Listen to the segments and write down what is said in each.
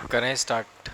करें start.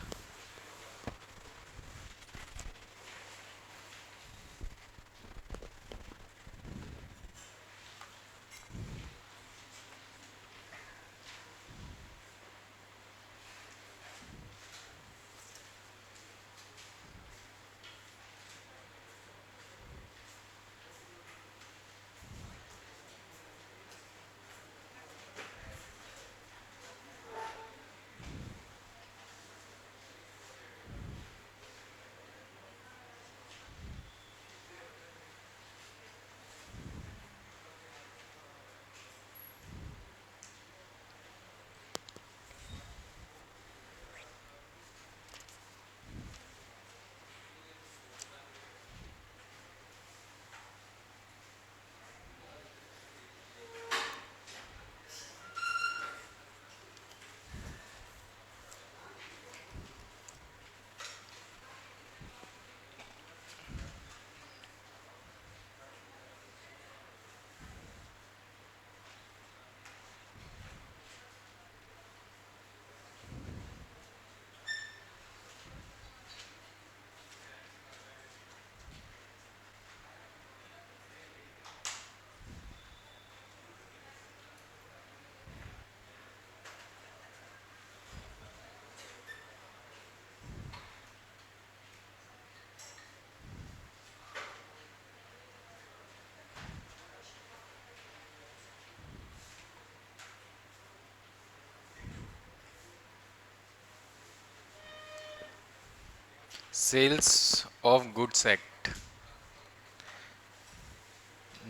Sales of goods act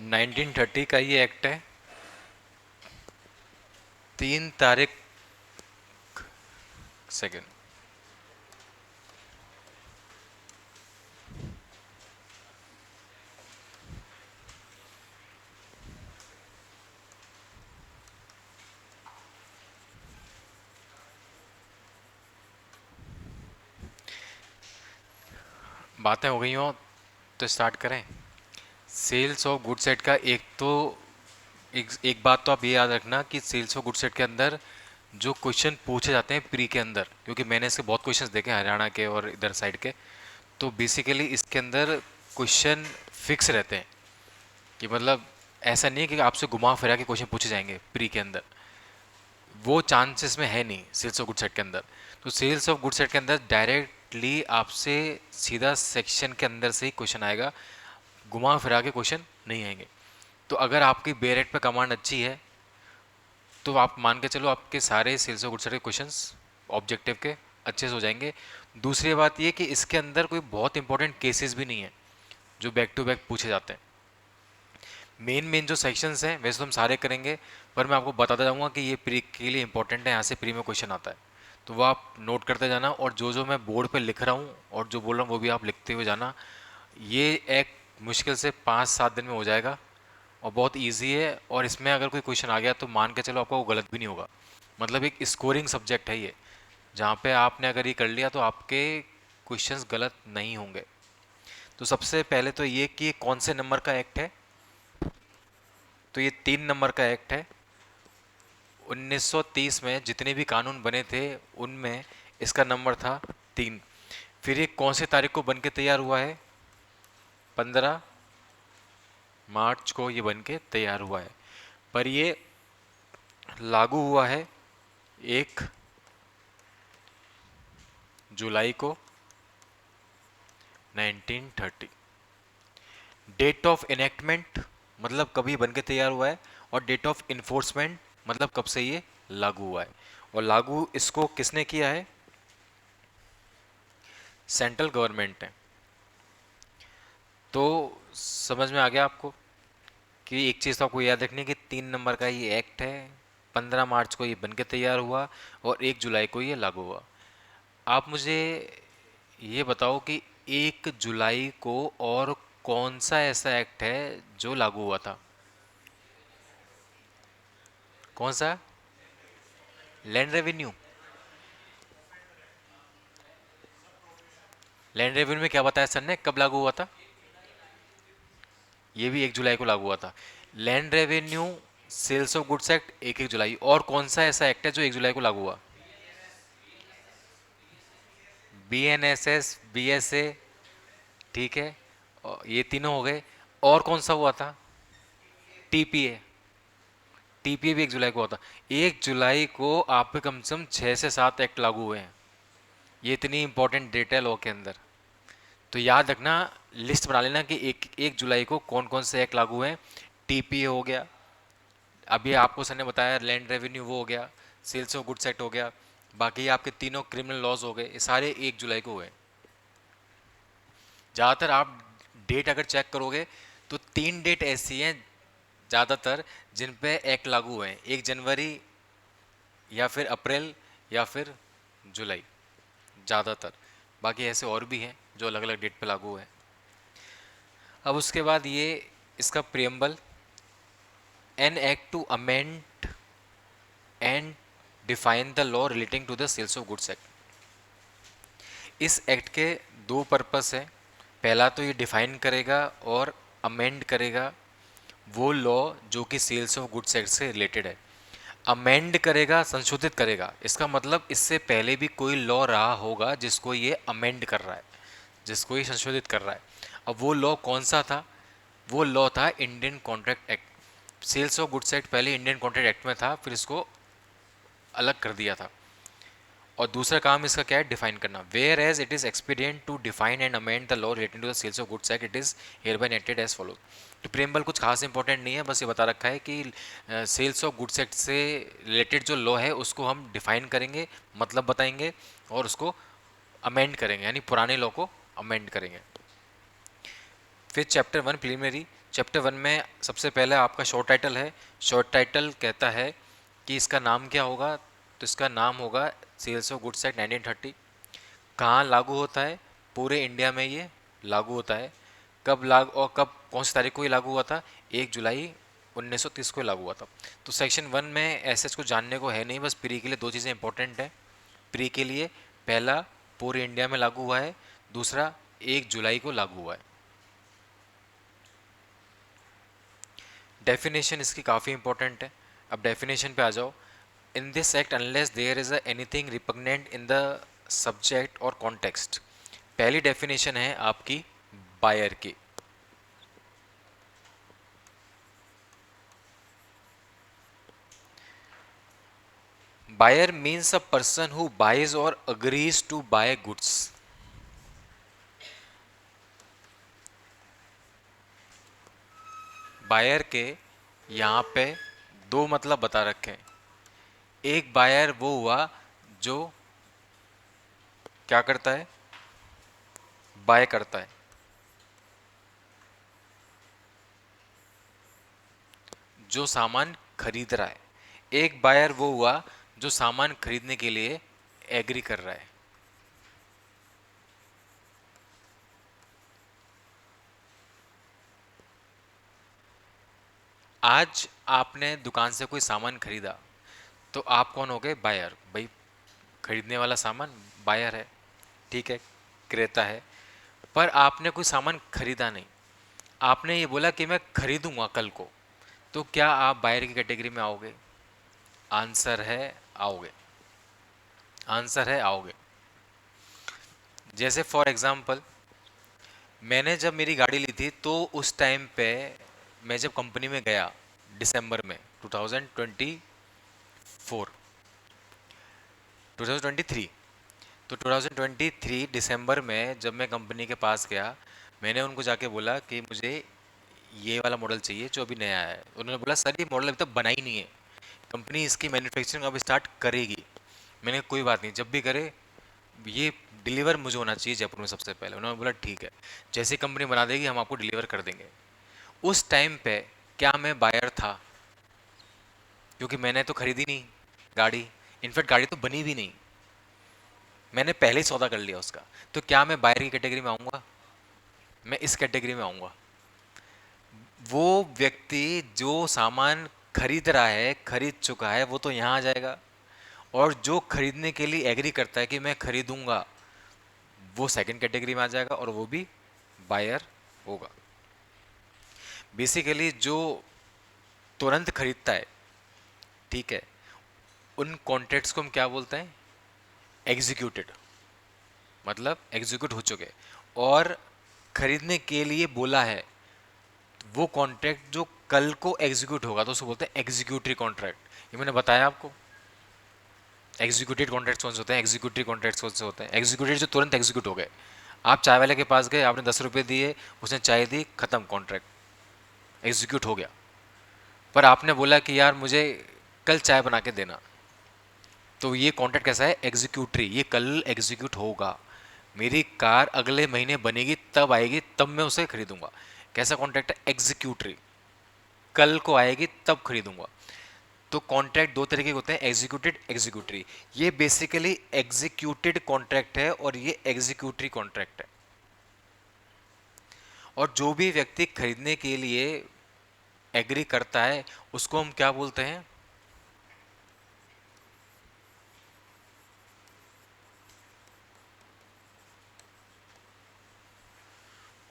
1930 का ये एक्ट है। 3 तारीख सेकेंड। बातें हो गई हो तो स्टार्ट करें। सेल्स ऑफ गुड्स एक्ट का एक बात तो आप ये याद रखना कि सेल्स ऑफ गुड्स एक्ट के अंदर जो क्वेश्चन पूछे जाते हैं प्री के अंदर, क्योंकि मैंने इसके बहुत क्वेश्चंस देखे हैं हरियाणा के और इधर साइड के, तो बेसिकली इसके अंदर क्वेश्चन फिक्स रहते हैं कि मतलब ऐसा नहीं है कि आपसे घुमा फिरा के क्वेश्चन पूछे जाएंगे प्री के अंदर। वो चांसेस में है नहीं सेल्स ऑफ गुड सेट के अंदर। तो सेल्स ऑफ गुड सेट के अंदर डायरेक्टली आपसे सीधा सेक्शन के अंदर से ही क्वेश्चन आएगा, घुमा फिरा के क्वेश्चन नहीं आएंगे। तो अगर आपकी बेरेट पे कमांड अच्छी है तो आप मान के चलो आपके सारे सेल्स ऑफ गुड सेट के क्वेश्चंस ऑब्जेक्टिव के अच्छे से हो जाएंगे। दूसरी बात ये कि इसके अंदर कोई बहुत इंपॉर्टेंट केसेस भी नहीं है जो बैक टू बैक पूछे जाते हैं। मेन मेन जो सेक्शंस हैं वैसे तो हम सारे करेंगे, पर मैं आपको बताता जाऊंगा कि ये प्री के लिए इंपॉर्टेंट है, यहाँ से प्री में क्वेश्चन आता है। तो वो आप नोट करते जाना, और जो मैं बोर्ड पे लिख रहा हूँ और जो बोल रहा हूँ वो भी आप लिखते हुए जाना। ये एक मुश्किल से 5-7 दिन में हो जाएगा और बहुत ईजी है। और इसमें अगर कोई क्वेश्चन आ गया तो मान के चलो आपका वो गलत भी नहीं होगा। मतलब एक स्कोरिंग सब्जेक्ट है ये, जहाँ पे आपने अगर ये कर लिया तो आपके क्वेश्चंस गलत नहीं होंगे। तो सबसे पहले तो ये कि ये कौन से नंबर का एक्ट है। तो ये 3 नंबर का एक्ट है। 1930 में जितने भी कानून बने थे उनमें इसका नंबर था 3। फिर ये कौन सी तारीख को बन के तैयार हुआ है? 15 मार्च को ये बन के तैयार हुआ है, पर ये लागू हुआ है 1 जुलाई को 1930। डेट ऑफ इनेक्टमेंट मतलब कभी बन के तैयार हुआ है, और डेट ऑफ इन्फोर्समेंट मतलब कब से ये लागू हुआ है। और लागू इसको किसने किया है? सेंट्रल गवर्नमेंट ने। तो समझ में आ गया आपको कि एक चीज़ तो आपको याद रखनी है कि 3 नंबर का ये एक्ट है, 15 मार्च को ये बन के तैयार हुआ और 1 जुलाई को ये लागू हुआ। आप मुझे ये बताओ कि 1 जुलाई को और कौन सा ऐसा एक्ट है जो लागू हुआ था? कौन सा? Land revenue. लैंड रेवेन्यू में क्या बताया सर ने कब लागू हुआ था? ये भी 1 जुलाई को लागू हुआ था। Land revenue, sales of goods act 1-1 जुलाई। और कौन सा ऐसा एक्ट है जो 1 जुलाई को लागू हुआ? BNSS, BSA, ठीक है, और ये तीनों हो गए। और कौन सा हुआ था? TPA। TPA भी 1 जुलाई को हुआ था। 1 जुलाई को आप पे कम से कम 6 से 7 एक्ट लागू हुए हैं। ये इतनी इंपॉर्टेंट डेट है लॉ के अंदर। तो याद रखना, लिस्ट बना लेना कि 1 जुलाई को कौन कौन से एक्ट लागू हैं। TPA हो गया, अभी आपको सर ने बताया लैंड रेवेन्यू वो हो गया, सेल्स ऑफ गुड्स एक्ट हो गया, बाकी आपके तीनों क्रिमिनल लॉज हो गए, ये सारे 1 जुलाई को हुए। ज़्यादातर आप डेट अगर चेक करोगे तो 3 डेट ऐसी हैं ज़्यादातर जिन पे एक्ट लागू हुए हैं, 1 जनवरी या फिर अप्रैल या फिर जुलाई, ज़्यादातर। बाकी ऐसे और भी हैं जो अलग अलग डेट पे लागू हुए हैं। अब उसके बाद ये इसका preamble, an act to amend and define the law relating to the sales of goods act. इस एक्ट के दो पर्पस हैं। पहला तो ये डिफाइन करेगा और अमेंड करेगा वो लॉ जो कि सेल्स ऑफ गुड्स एक्ट से रिलेटेड है। अमेंड करेगा, संशोधित करेगा, इसका मतलब इससे पहले भी कोई लॉ रहा होगा जिसको ये अमेंड कर रहा है, जिसको ये संशोधित कर रहा है। अब वो लॉ कौन सा था? वो लॉ था Indian contract act. Sales of goods act पहले इंडियन कॉन्ट्रैक्ट एक्ट में था, फिर इसको अलग कर दिया था। और दूसरा काम इसका क्या है? डिफाइन करना। Whereas it is expedient to define and amend the law relating to the sales of goods act, it is hereby enacted as follow. तो प्रेम्बल कुछ खास इंपॉर्टेंट नहीं है, बस ये बता रखा है कि सेल्स ऑफ गुड्स एक्ट से रिलेटेड जो लॉ है उसको हम डिफाइन करेंगे, मतलब बताएंगे, और उसको अमेंड करेंगे, यानी पुराने लॉ को अमेंड करेंगे। फिर चैप्टर 1 प्रीलिमिनरी। चैप्टर 1 में सबसे पहले आपका शॉर्ट टाइटल है। शॉर्ट टाइटल कहता है कि इसका नाम क्या होगा, तो इसका नाम होगा सेल्स ऑफ गुड्स एक्ट 1930। कहाँ लागू होता है? पूरे इंडिया में ये लागू होता है। कब लागू, और कब, कौन सी तारीख को ये लागू हुआ था? 1 जुलाई 1930 को लागू हुआ था। तो सेक्शन 1 में ऐसे कुछ जानने को है नहीं, बस प्री के लिए दो चीज़ें इंपॉर्टेंट हैं। प्री के लिए पहला पूरे इंडिया में लागू हुआ है, दूसरा 1 जुलाई को लागू हुआ है। डेफिनेशन इसकी काफ़ी इंपॉर्टेंट है। अब डेफिनेशन पे आ जाओ। In this act unless there is anything repugnant in the subject और कॉन्टेक्स्ट। पहली डेफिनेशन है आपकी बायर की। Buyer means a person who buys और agrees to buy goods. Buyer के यहाँ पे दो मतलब बता रखे हैं। एक बायर वो हुआ जो क्या करता है? बाय करता है। जो सामान खरीद रहा है। एक बायर वो हुआ जो सामान खरीदने के लिए एग्री कर रहा है। आज आपने दुकान से कोई सामान खरीदा, तो आप कौन हो गए? बायर। भाई खरीदने वाला सामान बायर है, ठीक है, क्रेता है। पर आपने कोई सामान खरीदा नहीं, आपने ये बोला कि मैं खरीदूंगा कल को, तो क्या आप बायर की कैटेगरी में आओगे? आंसर है आओगे। आंसर है आओगे। जैसे फॉर एग्जांपल, मैंने जब मेरी गाड़ी ली थी तो उस टाइम पे मैं जब कंपनी में गया दिसंबर में 2024, 2023, तो 2023 दिसंबर में जब मैं कंपनी के पास गया, मैंने उनको जाके बोला कि मुझे ये वाला मॉडल चाहिए जो अभी नया है। उन्होंने बोला सर ये मॉडल अभी तक बना ही नहीं है, कंपनी इसकी मैन्युफैक्चरिंग अब स्टार्ट करेगी। मैंने कोई बात नहीं, जब भी करे ये डिलीवर मुझे होना चाहिए जयपुर में सबसे पहले। उन्होंने बोला ठीक है, जैसी कंपनी बना देगी हम आपको डिलीवर कर देंगे। उस टाइम पे क्या मैं बायर था? क्योंकि मैंने तो खरीदी नहीं गाड़ी, इनफैक्ट गाड़ी तो बनी भी नहीं, मैंने पहले ही सौदा कर लिया उसका। तो क्या मैं बायर की कैटेगरी में आऊँगा? मैं इस कैटेगरी में आऊँगा। वो व्यक्ति जो सामान खरीद रहा है, खरीद चुका है, वो तो यहाँ आ जाएगा। और जो खरीदने के लिए एग्री करता है कि मैं खरीदूंगा, वो सेकंड कैटेगरी में आ जाएगा और वो भी बायर होगा। बेसिकली जो तुरंत खरीदता है, ठीक है, उन कॉन्ट्रैक्ट्स को हम क्या बोलते हैं? एग्जीक्यूटेड। मतलब एग्जीक्यूट हो चुके, और खरीदने के लिए बोला है, वो कॉन्ट्रैक्ट जो कल को एग्जीक्यूट होगा तो उसको बोलते हैं एग्जीक्यूटरी कॉन्ट्रैक्ट। ये मैंने बताया आपको। एग्जीक्यूटेड कॉन्ट्रैक्ट कौन से होते हैं, एग्जीक्यूटरी कॉन्ट्रैक्ट कौन से होते हैं? एग्जीक्यूटेड जो तुरंत एग्जीक्यूट हो गए। आप चाय वाले के पास गए, आपने 10 रुपये दिए, उसने चाय दी, खत्म, कॉन्ट्रैक्ट एग्जीक्यूट हो गया। पर आपने बोला कि यार मुझे कल चाय बना के देना, तो ये कॉन्ट्रैक्ट कैसा है, एग्जीक्यूटरी, ये कल एग्जीक्यूट होगा। मेरी कार अगले महीने बनेगी, तब आएगी, तब मैं उसे खरीदूंगा। कैसा कॉन्ट्रैक्ट है, एग्जीक्यूटरी, कल को आएगी तब खरीदूंगा। तो कॉन्ट्रैक्ट दो तरीके के होते हैं, एग्जीक्यूटेड, एग्जीक्यूटरी। ये बेसिकली एग्जीक्यूटेड कॉन्ट्रैक्ट है और ये एग्जीक्यूटरी कॉन्ट्रैक्ट है। और जो भी व्यक्ति खरीदने के लिए एग्री करता है उसको हम क्या बोलते हैं,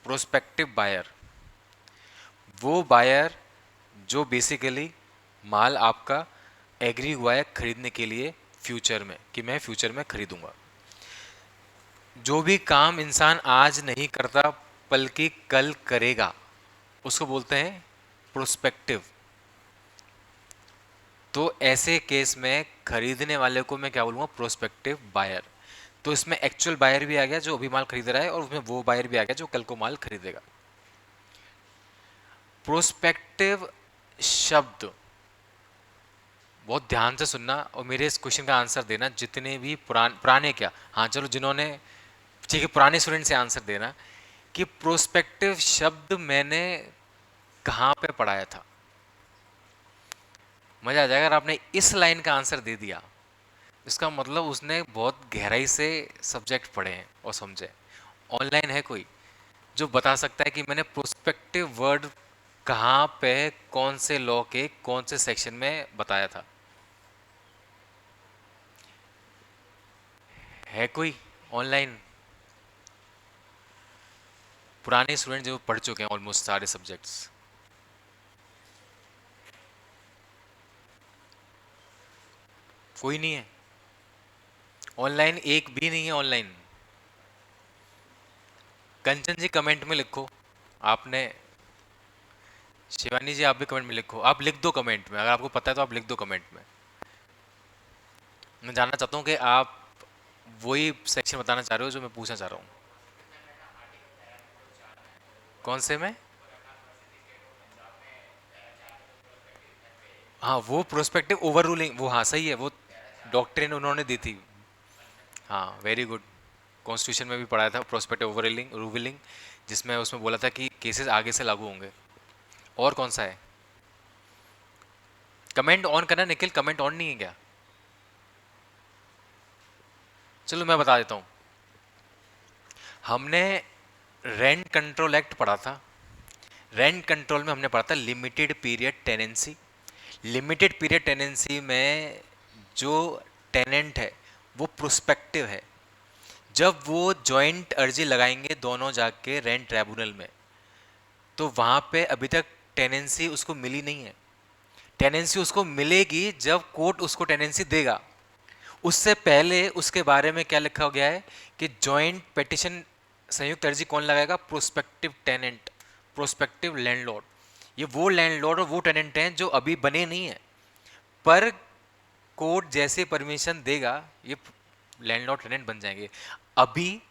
प्रोस्पेक्टिव बायर। वो बायर जो बेसिकली माल आपका एग्री हुआ है खरीदने के लिए फ्यूचर में, कि मैं फ्यूचर में खरीदूंगा। जो भी काम इंसान आज नहीं करता बल्कि कल करेगा, उसको बोलते हैं प्रोस्पेक्टिव। तो ऐसे केस में खरीदने वाले को मैं क्या बोलूँगा, प्रोस्पेक्टिव बायर। तो इसमें एक्चुअल बायर भी आ गया जो अभी माल खरीद रहा है, और उसमें वो बायर भी आ गया जो कल को माल खरीदेगा। प्रोस्पेक्टिव शब्द बहुत ध्यान से सुनना और मेरे इस क्वेश्चन का आंसर देना। जितने भी पुराने क्या, हाँ चलो जिन्होंने, ठीक है, पुराने स्टूडेंट से आंसर देना कि प्रोस्पेक्टिव शब्द मैंने कहाँ पे पढ़ाया था। मजा आ जाएगा अगर आपने इस लाइन का आंसर दे दिया, इसका मतलब उसने बहुत गहराई से सब्जेक्ट पढ़े हैं और समझे। ऑनलाइन है कोई जो बता सकता है कि मैंने प्रोस्पेक्टिव वर्ड कहाँ पे, कौन से लॉ के कौन से सेक्शन में बताया था? है कोई ऑनलाइन? पुराने स्टूडेंट जो पढ़ चुके हैं ऑलमोस्ट सारे सब्जेक्ट्स। कोई नहीं है ऑनलाइन, एक भी नहीं है ऑनलाइन। कंचन जी कमेंट में लिखो आपने, शिवानी जी आप भी कमेंट में लिखो, आप लिख दो कमेंट में, अगर आपको पता है तो आप लिख दो कमेंट में। मैं जानना चाहता हूँ कि आप वही सेक्शन बताना चाह रहे हो जो मैं पूछना चाह रहा हूँ। कौन से में? हाँ वो प्रोस्पेक्टिव ओवर रूलिंग, वो हाँ सही है, वो डॉक्ट्रिन उन्होंने दी थी। हाँ वेरी गुड। कॉन्स्टिट्यूशन में भी पढ़ाया था प्रोस्पेक्टिव ओवर रूलिंग, जिसमें उसमें बोला था कि केसेस आगे से लागू होंगे। और कौन सा है? कमेंट ऑन करना निखिल, कमेंट ऑन नहीं है क्या? चलो मैं बता देता हूँ। हमने रेंट कंट्रोल एक्ट पढ़ा था। रेंट कंट्रोल में हमने पढ़ा था limited period tenancy. Limited period tenancy में जो टेनेंट है वो प्रोस्पेक्टिव है। जब वो जॉइंट अर्जी लगाएंगे दोनों जाके रेंट ट्राइब्यूनल में, तो वहां पे अभी तक टेनेंसी उसको मिली नहीं है। टेनेंसी उसको मिलेगी जब कोर्ट उसको टेनेंसी देगा। उससे पहले उसके बारे में क्या लिखा गया है कि जॉइंट पिटिशन, संयुक्त अर्जी कौन लगाएगा, प्रोस्पेक्टिव टेनेंट, प्रोस्पेक्टिव लैंडलॉर्ड। ये वो लैंडलॉर्ड और वो टेनेंट हैं जो अभी बने नहीं है, पर कोर्ट जैसे परमिशन देगा ये लैंडलॉर्ड टेनेंट बन जाएंगे। अभी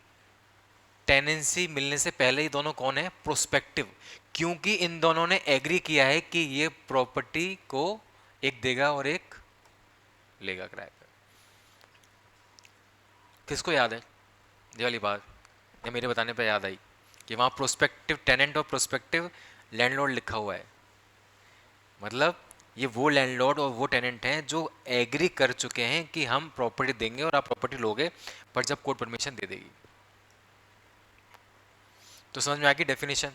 टेनेंसी मिलने से पहले ही दोनों कौन है, प्रोस्पेक्टिव, क्योंकि इन दोनों ने एग्री किया है कि ये प्रॉपर्टी को एक देगा और एक लेगा किराए पे। किसको याद है ये वाली बात? या मेरे बताने पे याद आई कि वहाँ प्रोस्पेक्टिव टेनेंट और प्रोस्पेक्टिव लैंडलॉर्ड लिखा हुआ है। मतलब ये वो लैंडलॉर्ड और वो टेनेंट हैं जो एग्री कर चुके हैं कि हम प्रॉपर्टी देंगे और आप प्रॉपर्टी लोगे, पर जब कोर्ट परमिशन दे देगी। तो समझ में आ गई डेफिनेशन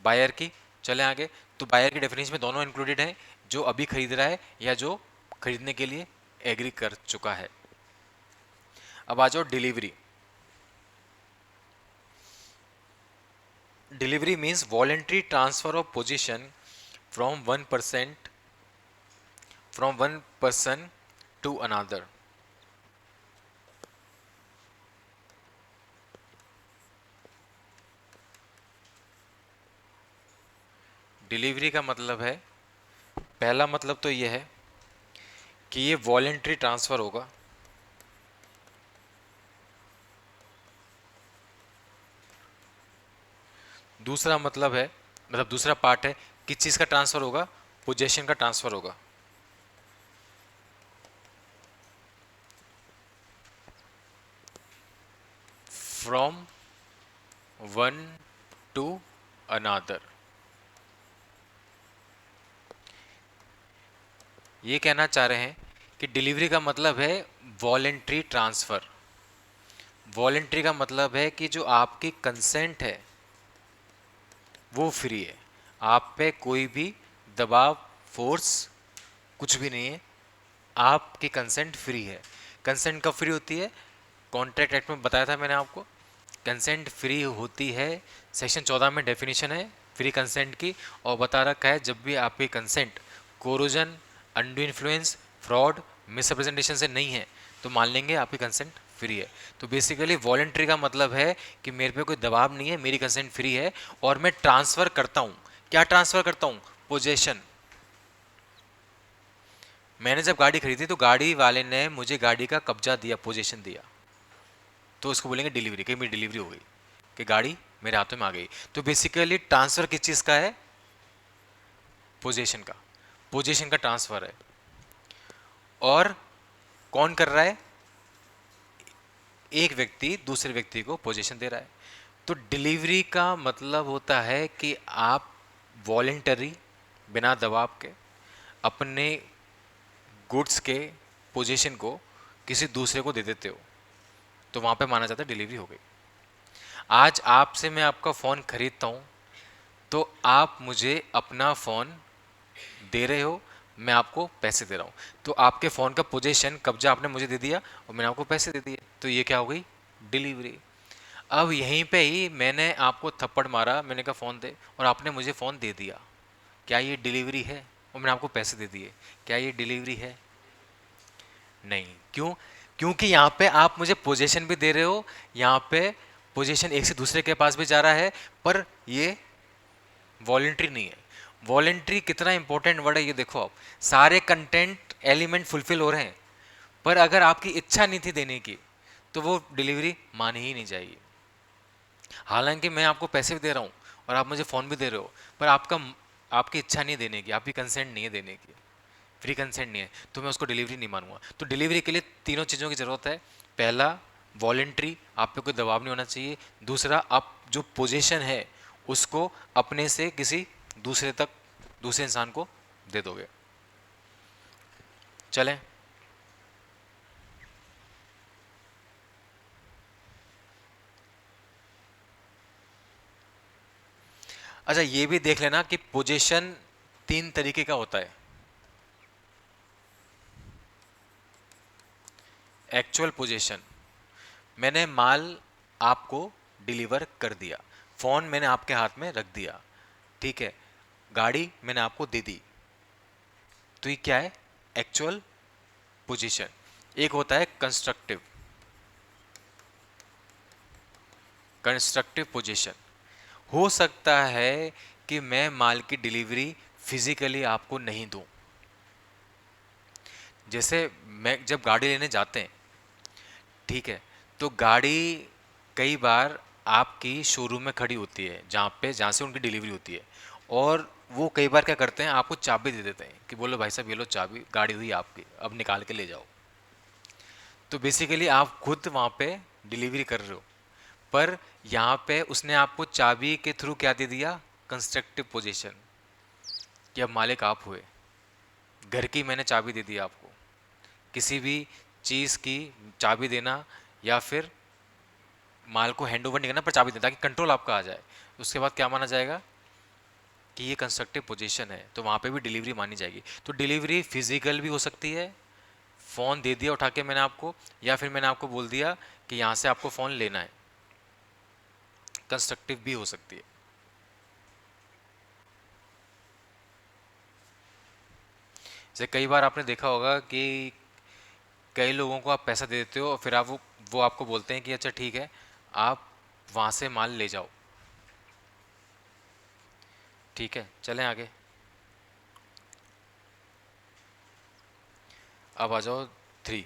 बायर की। चले आगे। तो बायर की डेफिनेशन में दोनों इंक्लूडेड हैं, जो अभी खरीद रहा है या जो खरीदने के लिए एग्री कर चुका है। अब आ जाओ delivery. Delivery means voluntary transfer of possession from one person to another. Delivery का मतलब है, पहला मतलब तो ये है कि ये वॉलेंट्री ट्रांसफ़र होगा। दूसरा मतलब है, मतलब दूसरा पार्ट है, किस चीज़ का ट्रांसफ़र होगा? पोजेशन का ट्रांसफ़र होगा। From one to another. ये कहना चाह रहे हैं कि डिलीवरी का मतलब है वॉलेंट्री ट्रांसफ़र। वॉलेंट्री का मतलब है कि जो आपकी कंसेंट है वो फ्री है, आप पे कोई भी दबाव, फोर्स कुछ भी नहीं है, आपकी कंसेंट फ्री है। कंसेंट कब फ्री होती है? कॉन्ट्रैक्ट एक्ट में बताया था मैंने आपको, कंसेंट फ्री होती है, सेक्शन 14 में डेफिनेशन है फ्री कंसेंट की, और बता रखा है जब भी आपकी consent corrosion, undo influence, fraud, misrepresentation से नहीं है तो मान लेंगे आपकी कंसेंट फ्री है। तो बेसिकली वॉलेंट्री का मतलब है कि मेरे पे कोई दबाव नहीं है, मेरी कंसेंट फ्री है और मैं ट्रांसफ़र करता हूँ। क्या ट्रांसफ़र करता हूँ? पोजेशन। मैंने जब गाड़ी खरीदी तो गाड़ी वाले ने मुझे गाड़ी का कब्जा दिया, पोजेशन दिया, तो उसको बोलेंगे डिलीवरी, कि मेरी डिलीवरी हो गई, कि गाड़ी मेरे हाथों में आ गई। तो बेसिकली ट्रांसफ़र किस चीज़ का है? पोजीशन का। पोजीशन का ट्रांसफ़र है। और कौन कर रहा है? एक व्यक्ति दूसरे व्यक्ति को पोजीशन दे रहा है। तो डिलीवरी का मतलब होता है कि आप वॉलेंटरी, बिना दबाव के, अपने गुड्स के पोजीशन को किसी दूसरे को दे देते हो, तो वहाँ पे माना जाता है डिलीवरी हो गई। आज आपसे मैं आपका फ़ोन खरीदता हूँ, तो आप मुझे अपना फ़ोन दे रहे हो, मैं आपको पैसे दे रहा हूँ, तो आपके फ़ोन का पोजीशन, कब्जा आपने मुझे दे दिया और मैंने आपको पैसे दे दिए, तो ये क्या हो गई? डिलीवरी। अब यहीं पे ही मैंने आपको थप्पड़ मारा, मैंने कहा फ़ोन दे, और आपने मुझे फ़ोन दे दिया, क्या ये डिलीवरी है? और मैंने आपको पैसे दे दिए, क्या ये डिलीवरी है? नहीं। क्यों? क्योंकि यहाँ पे आप मुझे पोजीशन भी दे रहे हो, यहाँ पे पोजीशन एक से दूसरे के पास भी जा रहा है, पर ये वॉलेंट्री नहीं है। वॉलेंट्री कितना इंपॉर्टेंट वर्ड है ये देखो आप, सारे कंटेंट एलिमेंट फुलफिल हो रहे हैं, पर अगर आपकी इच्छा नहीं थी देने की तो वो डिलीवरी मानी ही नहीं जाएगी। हालांकि मैं आपको पैसे भी दे रहा हूँ और आप मुझे फ़ोन भी दे रहे हो, पर आपकी इच्छा नहीं है देने की, आपकी कंसेंट नहीं है देने की, फ्री कंसेंट नहीं है, तो मैं उसको डिलीवरी नहीं मानूंगा। तो डिलीवरी के लिए तीनों चीज़ों की ज़रूरत है। पहला, वॉलेंट्री, आप पे कोई दबाव नहीं होना चाहिए। दूसरा, आप जो पोजीशन है उसको अपने से किसी दूसरे तक, दूसरे इंसान को दे दोगे। चलें। अच्छा, ये भी देख लेना कि पोजीशन तीन तरीके का होता है। एक्चुअल पोजीशन, मैंने माल आपको डिलीवर कर दिया, फ़ोन मैंने आपके हाथ में रख दिया, ठीक है, गाड़ी मैंने आपको दे दी, तो ये क्या है? Actual position. एक होता है कंस्ट्रक्टिव, कंस्ट्रक्टिव पोजीशन। हो सकता है कि मैं माल की डिलीवरी फिजिकली आपको नहीं दूं। जैसे मैं जब गाड़ी लेने जाते हैं, ठीक है, तो गाड़ी कई बार आपकी शोरूम में खड़ी होती है, जहाँ से उनकी डिलीवरी होती है, और वो कई बार क्या करते हैं, आपको चाबी दे देते हैं कि बोलो भाई साहब ये लो चाबी, गाड़ी हुई आपकी, अब निकाल के ले जाओ। तो बेसिकली आप खुद वहाँ पे डिलीवरी कर रहे हो, पर यहाँ पे उसने आपको चाबी के थ्रू क्या दे दिया? कंस्ट्रक्टिव पोजीशन, कि अब मालिक आप हुए। घर की मैंने चाबी दे दी आपको, किसी भी चीज़ की चाबी देना, या फिर माल को हैंड ओवर नहीं करना पर चाबी देना, ताकि कंट्रोल आपका आ जाए। उसके बाद क्या माना जाएगा? कि ये कंस्ट्रक्टिव पोजीशन है, तो वहाँ पे भी डिलीवरी मानी जाएगी। तो डिलीवरी फिजिकल भी हो सकती है, फ़ोन दे दिया उठा के मैंने आपको, या फिर मैंने आपको बोल दिया कि यहाँ से आपको फ़ोन लेना है, कंस्ट्रक्टिव भी हो सकती है। जैसे कई बार आपने देखा होगा कि कई लोगों को आप पैसा दे देते हो और फिर आप वो आपको बोलते हैं कि अच्छा ठीक है, आप वहाँ से माल ले जाओ। ठीक है, चलें आगे। अब आ जाओ 3।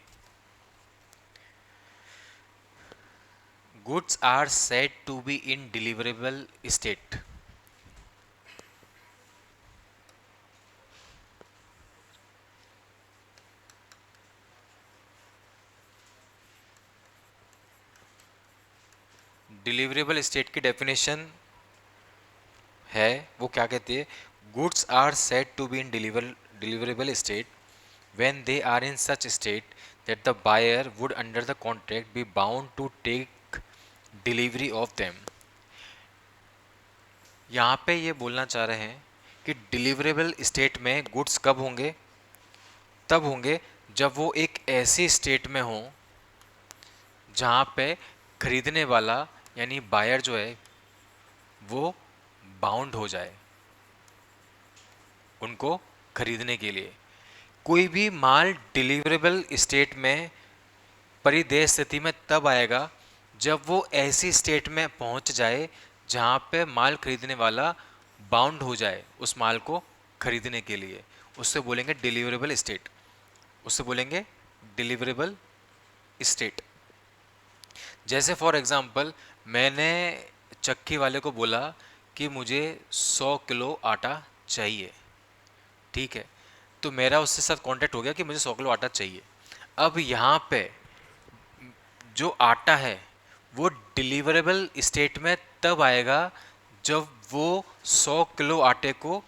Goods are said to be in deliverable state. Deliverable state की डेफिनेशन है, वो क्या कहती है? Goods are said to be in deliverable state when they are in such state that the buyer would under the contract be bound to take delivery of them। यहाँ पे ये बोलना चाह रहे हैं कि डिलीवरेबल स्टेट में गुड्स कब होंगे? तब होंगे जब वो एक ऐसी स्टेट में हो जहाँ पे खरीदने वाला यानी बायर जो है वो बाउंड हो जाए उनको खरीदने के लिए। कोई भी माल डिलीवरेबल स्टेट में परिदेय स्थिति में तब आएगा जब वो ऐसी स्टेट में पहुंच जाए जहां पे माल खरीदने वाला बाउंड हो जाए उस माल को खरीदने के लिए। उससे बोलेंगे डिलीवरेबल स्टेट, उससे बोलेंगे डिलीवरेबल स्टेट। जैसे फॉर एग्जांपल मैंने चक्की वाले को बोला कि मुझे 100 किलो आटा चाहिए, ठीक है, तो मेरा उससे साथ कांटेक्ट हो गया कि मुझे 100 किलो आटा चाहिए। अब यहाँ पे जो आटा है वो डिलीवरेबल स्टेट में तब आएगा जब वो 100 किलो आटे को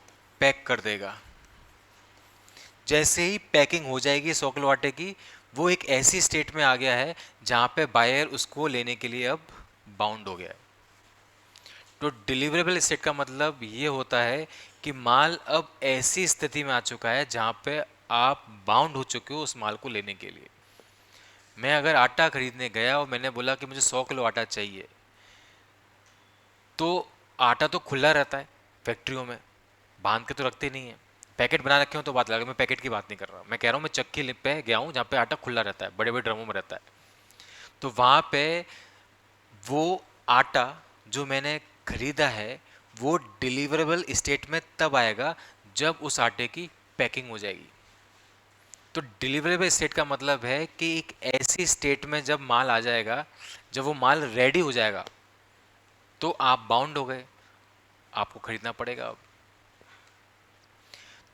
पैक कर देगा। जैसे ही पैकिंग हो जाएगी 100 किलो आटे की, वो एक ऐसी स्टेट में आ गया है जहाँ पे बायर उसको लेने के लिए अब बाउंड हो गया है। तो डिलीवरेबल स्टेट का मतलब ये होता है कि माल अब ऐसी स्थिति में आ चुका है जहाँ पे आप बाउंड हो चुके हो उस माल को लेने के लिए। मैं अगर आटा खरीदने गया और मैंने बोला कि मुझे 100 किलो आटा चाहिए, तो आटा तो खुला रहता है फैक्ट्रियों में, बांध के तो रखते नहीं है। पैकेट बना रखे हो तो बात लगा, मैं पैकेट की बात नहीं कर रहा, मैं कह रहा हूँ मैं चक्की पे गया हूँ जहाँ पे आटा खुला रहता है, बड़े बड़े ड्रमों में रहता है। तो वहाँ पे वो आटा जो मैंने खरीदा है वो डिलीवरेबल स्टेट में तब आएगा जब उस आटे की पैकिंग हो जाएगी। तो डिलीवरेबल स्टेट का मतलब है कि एक ऐसी स्टेट में जब माल आ जाएगा, जब वो माल रेडी हो जाएगा, तो आप बाउंड हो गए, आपको खरीदना पड़ेगा अब।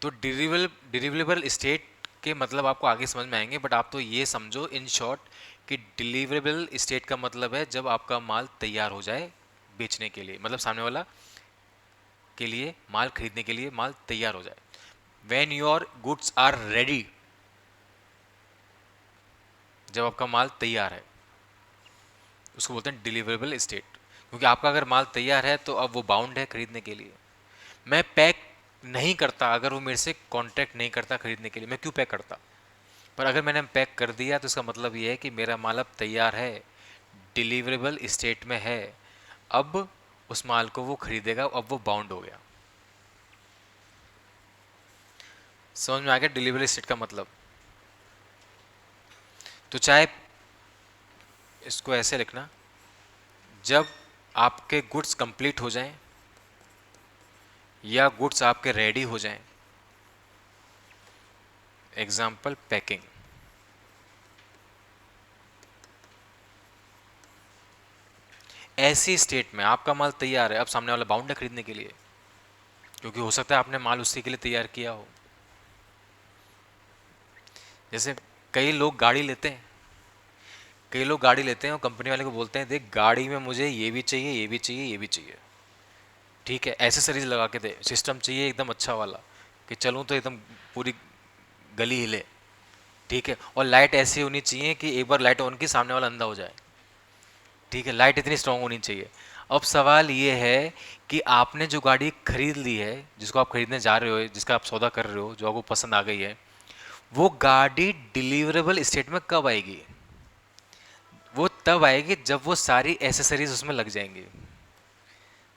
तो डिलीवरेबल स्टेट के मतलब आपको आगे समझ में आएंगे, बट आप तो ये समझो इन शॉर्ट कि डिलीवरेबल स्टेट का मतलब है जब आपका माल तैयार हो जाए बेचने के लिए, मतलब सामने वाला के लिए माल खरीदने के लिए माल तैयार हो जाए। When your goods are ready, जब आपका माल तैयार है, उसको बोलते हैं डिलीवरेबल स्टेट। क्योंकि आपका अगर माल तैयार है तो अब वो बाउंड है खरीदने के लिए। मैं पैक नहीं करता अगर वो मेरे से कॉन्ट्रैक्ट नहीं करता खरीदने के लिए, मैं क्यों पैक करता? पर अगर मैंने पैक कर दिया तो इसका मतलब ये है कि मेरा माल अब तैयार है, डिलीवरेबल स्टेट में है, अब उस माल को वो खरीदेगा, अब वो बाउंड हो गया। समझ में आ गया डिलीवरेबल स्टेट का मतलब? तो चाहे इसको ऐसे लिखना, जब आपके गुड्स कंप्लीट हो जाएं या गुड्स आपके रेडी हो जाएं, एग्जाम्पल पैकिंग, ऐसी स्टेट में आपका माल तैयार है, अब सामने वाला बाउंड है खरीदने के लिए, क्योंकि हो सकता है आपने माल उसी के लिए तैयार किया हो। जैसे कई लोग गाड़ी लेते हैं, कई लोग गाड़ी लेते हैं और कंपनी वाले को बोलते हैं देख गाड़ी में मुझे ये भी चाहिए, ये भी चाहिए, ये भी चाहिए, ठीक है, एसेसरीज लगा के दे, सिस्टम चाहिए एकदम अच्छा वाला कि चलूँ तो एकदम पूरी गली हिले, ठीक है, और लाइट ऐसी होनी चाहिए कि एक बार लाइट ऑन की सामने वाला अंधा हो जाए, ठीक है, लाइट इतनी स्ट्रांग होनी चाहिए। अब सवाल ये है कि आपने जो गाड़ी खरीद ली है, जिसको आप खरीदने जा रहे हो, जिसका आप सौदा कर रहे हो, जो आपको पसंद आ गई है, वो गाड़ी डिलीवरेबल स्टेट में कब आएगी? वो तब आएगी जब वो सारी एसेसरीज उसमें लग जाएंगी।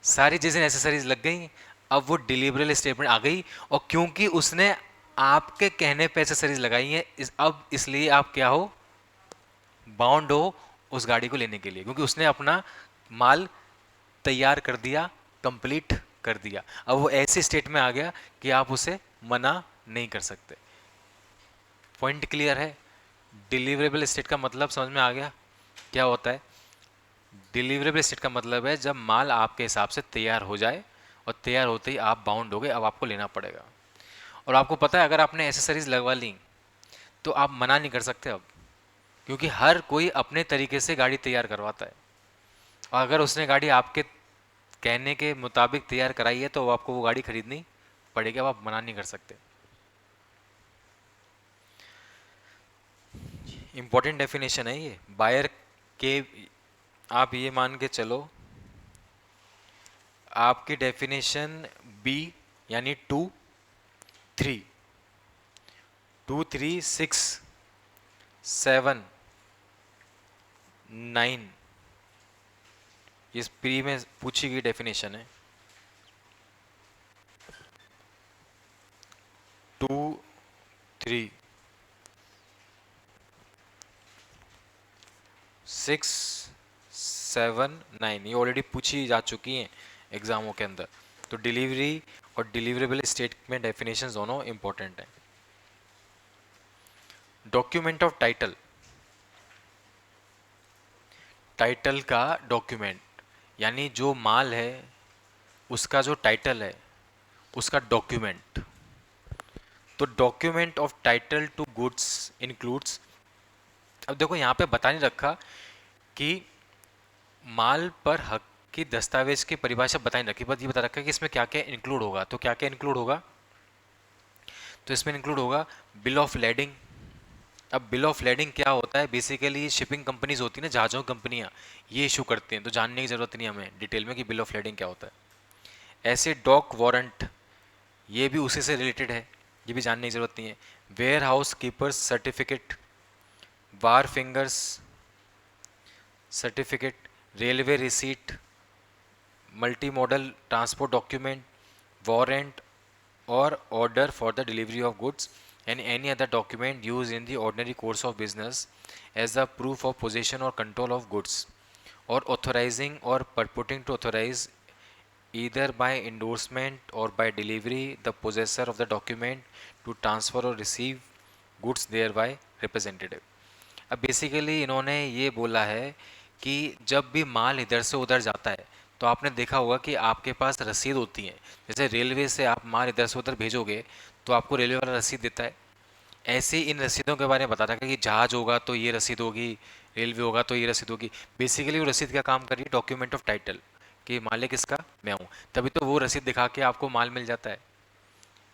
सारी चीज़ें एसेसरीज लग गई, अब वो डिलीवरेबल स्टेट में आ गई, और क्योंकि उसने आपके कहने पे एसेसरीज लगाई हैं, अब इसलिए आप क्या हो, बाउंड हो उस गाड़ी को लेने के लिए, क्योंकि उसने अपना माल तैयार कर दिया, कंप्लीट कर दिया, अब वो ऐसी स्टेट में आ गया कि आप उसे मना नहीं कर सकते। पॉइंट क्लियर है? डिलीवरेबल स्टेट का मतलब समझ में आ गया क्या होता है? डिलीवरेबल स्टेट का मतलब है जब माल आपके हिसाब से तैयार हो जाए और तैयार होते ही आप बाउंड हो गए, अब आपको लेना पड़ेगा। और आपको पता है अगर आपने एसेसरीज लगवा ली तो आप मना नहीं कर सकते अब, क्योंकि हर कोई अपने तरीके से गाड़ी तैयार करवाता है, और अगर उसने गाड़ी आपके कहने के मुताबिक तैयार कराई है तो आपको वो गाड़ी खरीदनी पड़ेगी, अब आप मना नहीं कर सकते। इंपॉर्टेंट डेफिनेशन है ये बायर के। आप ये मान के चलो आपकी डेफिनेशन बी यानी 2 3 2 3 6 7 9 इस प्री में पूछी गई डेफिनेशन है। 2 3 6 7 9 ये ऑलरेडी पूछी जा चुकी हैं एग्जामों के अंदर। तो डिलीवरी और डिलीवरेबल स्टेटमेंट डेफिनेशन दोनों इंपॉर्टेंट हैं। डॉक्यूमेंट ऑफ टाइटल, टाइटल का डॉक्यूमेंट यानी जो माल है उसका जो टाइटल है उसका डॉक्यूमेंट। तो document of title to goods includes, अब देखो यहाँ पे बता नहीं रखा कि माल पर हक की दस्तावेज की परिभाषा बता नहीं रखी, बस ये बता रखा है कि इसमें क्या क्या इंक्लूड होगा। तो क्या क्या इंक्लूड होगा? तो इसमें इंक्लूड होगा बिल ऑफ लेडिंग। अब बिल ऑफ लेडिंग क्या होता है? बेसिकली शिपिंग कंपनीज होती है ना, जहाज़ों कंपनियां, ये इशू करती हैं, तो जानने की ज़रूरत नहीं हमें डिटेल में कि बिल ऑफ लेडिंग क्या होता है। ऐसे डॉक वारंट, ये भी उसी से रिलेटेड है, ये भी जानने की ज़रूरत नहीं है। Warehouse keepers certificate, wharfingers certificate, railway receipt, multi modal transport document, warrant or order for the delivery of goods, and any other document used in the ordinary course of business as the proof of possession or control of goods, or authorizing or purporting to authorize either by endorsement or by delivery the possessor of the document to transfer or receive goods thereby representative। अब basically इन्होंने ये बोला है कि जब भी माल इधर से उधर जाता है तो आपने देखा होगा कि आपके पास रसीद होती है। जैसे रेलवे से आप माल इधर से उधर भेजोगे तो आपको रेलवे वाला रसीद देता है। ऐसे ही इन रसीदों के बारे में बता रखा है कि जहाज होगा तो ये रसीद होगी, रेलवे होगा तो ये रसीद होगी। बेसिकली वो रसीद क्या काम कर रही है? डॉक्यूमेंट ऑफ टाइटल, कि मालिक इसका मैं हूँ। तभी तो वो रसीद दिखा के आपको माल मिल जाता है।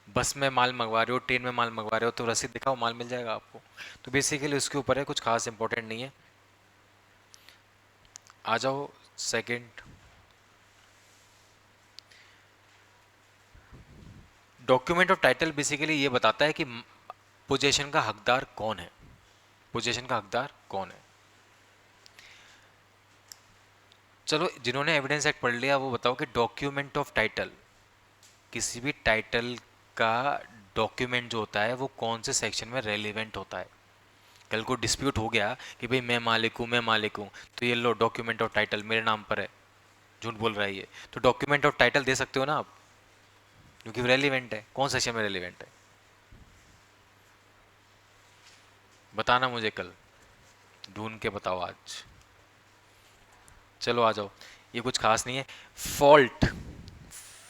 बस में माल मंगवा रहे हो, ट्रेन में माल मंगवा रहे हो, तो रसीद दिखाओ, माल मिल जाएगा आपको। तो बेसिकली उसके ऊपर है, कुछ खास इंपॉर्टेंट नहीं है। आ जाओ second, document of title basically ये बताता है कि पोजीशन का हकदार कौन है, पोजीशन का हकदार कौन है। चलो जिन्होंने एविडेंस एक्ट पढ़ लिया वो बताओ कि डॉक्यूमेंट ऑफ टाइटल, किसी भी टाइटल का डॉक्यूमेंट जो होता है वो कौन से सेक्शन में रेलिवेंट होता है। कल को डिस्प्यूट हो गया कि भाई मैं मालिक हूँ, मैं मालिक हूँ, तो ये लो डॉक्यूमेंट ऑफ टाइटल मेरे नाम पर है, झूठ बोल रहा है ये, तो डॉक्यूमेंट ऑफ टाइटल दे सकते हो ना आप, क्योंकि रेलिवेंट है। कौन सेक्शन में रेलिवेंट है बताना मुझे, कल ढूंढ के बताओ आज। चलो आ जाओ, ये कुछ खास नहीं है। फॉल्ट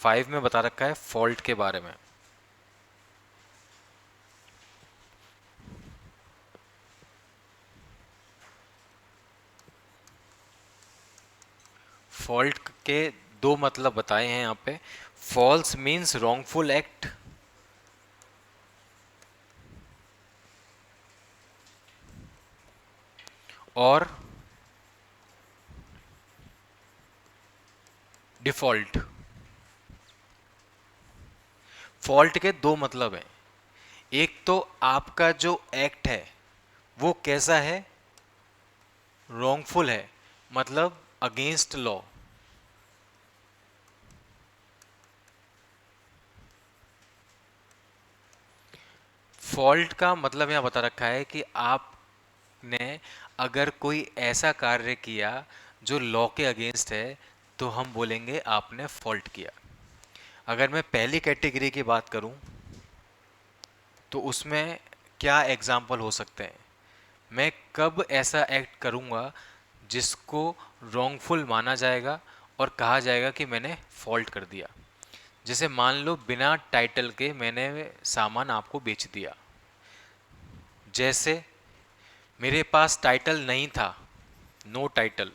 5 में बता रखा है फॉल्ट के बारे में। फॉल्ट के दो मतलब बताए हैं यहाँ पे। फॉल्स मीन्स रॉन्गफुल एक्ट, और डिफॉल्ट। फॉल्ट के दो मतलब हैं। एक तो आपका जो एक्ट है वो कैसा है? रॉन्गफुल है, मतलब अगेंस्ट लॉ। फॉल्ट का मतलब यहां बता रखा है कि आपने अगर कोई ऐसा कार्य किया जो लॉ के अगेंस्ट है तो हम बोलेंगे आपने फॉल्ट किया। अगर मैं पहली कैटेगरी की बात करूं तो उसमें क्या एग्जाम्पल हो सकते हैं? मैं कब ऐसा एक्ट करूंगा जिसको रॉन्गफुल माना जाएगा और कहा जाएगा कि मैंने फॉल्ट कर दिया? जैसे मान लो बिना टाइटल के मैंने सामान आपको बेच दिया। जैसे मेरे पास टाइटल नहीं था, नो टाइटल,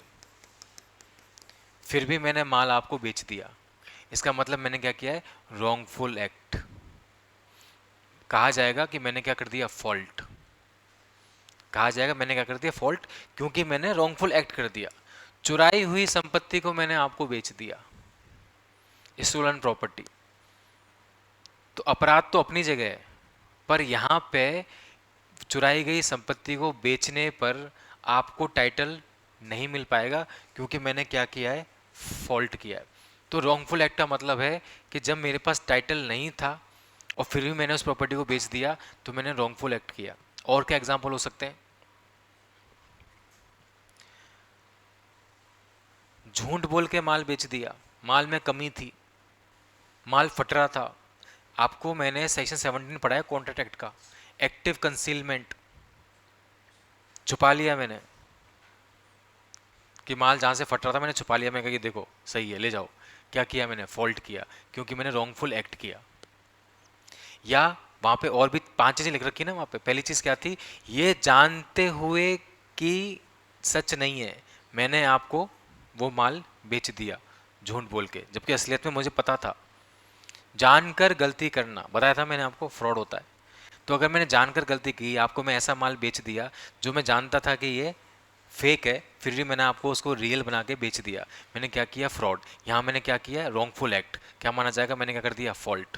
फिर भी मैंने माल आपको बेच दिया। इसका मतलब मैंने क्या किया है? Wrongful act. कहा जाएगा कि मैंने क्या कर दिया? फॉल्ट। कहा जाएगा मैंने क्या कर दिया? फॉल्ट, क्योंकि मैंने रॉन्गफुल एक्ट कर दिया। चुराई हुई संपत्ति को मैंने आपको बेच दिया, स्टोलन प्रॉपर्टी। तो अपराध तो अपनी जगह है, पर यहाँ पे चुराई गई संपत्ति को बेचने पर आपको टाइटल नहीं मिल पाएगा, क्योंकि मैंने क्या किया है? फॉल्ट किया है। तो रॉन्गफुल एक्ट का मतलब है कि जब मेरे पास टाइटल नहीं था और फिर भी मैंने उस प्रॉपर्टी को बेच दिया, तो मैंने रॉन्गफुल एक्ट किया। और क्या एग्जाम्पल हो सकते हैं? झूठ बोल के माल बेच दिया, माल में कमी थी, माल फट रहा था। आपको मैंने सेक्शन 17 पढ़ा है कॉन्ट्रैक्ट एक्ट का, एक्टिव कंसीलमेंट। छुपा लिया मैंने कि माल जहाँ से फट रहा था मैंने छुपा लिया, मैं कहा कि देखो सही है ले जाओ। क्या किया मैंने? फॉल्ट किया, क्योंकि मैंने रॉन्गफुल एक्ट किया। या वहाँ पे और भी 5 चीज़ें लिख रखी ना वहाँ पे। पहली चीज़ क्या थी? ये जानते हुए कि सच नहीं है मैंने आपको वो माल बेच दिया झूठ बोल के, जबकि असलियत में मुझे पता था। जानकर गलती करना, बताया था मैंने आपको, फ्रॉड होता है। तो अगर मैंने जानकर गलती की, आपको मैं ऐसा माल बेच दिया जो मैं जानता था कि ये फेक है, फिर भी मैंने आपको उसको रियल बना के बेच दिया, मैंने क्या किया? फ्रॉड। यहाँ मैंने क्या किया? Wrongful act. क्या माना जाएगा? मैंने क्या कर दिया? फॉल्ट।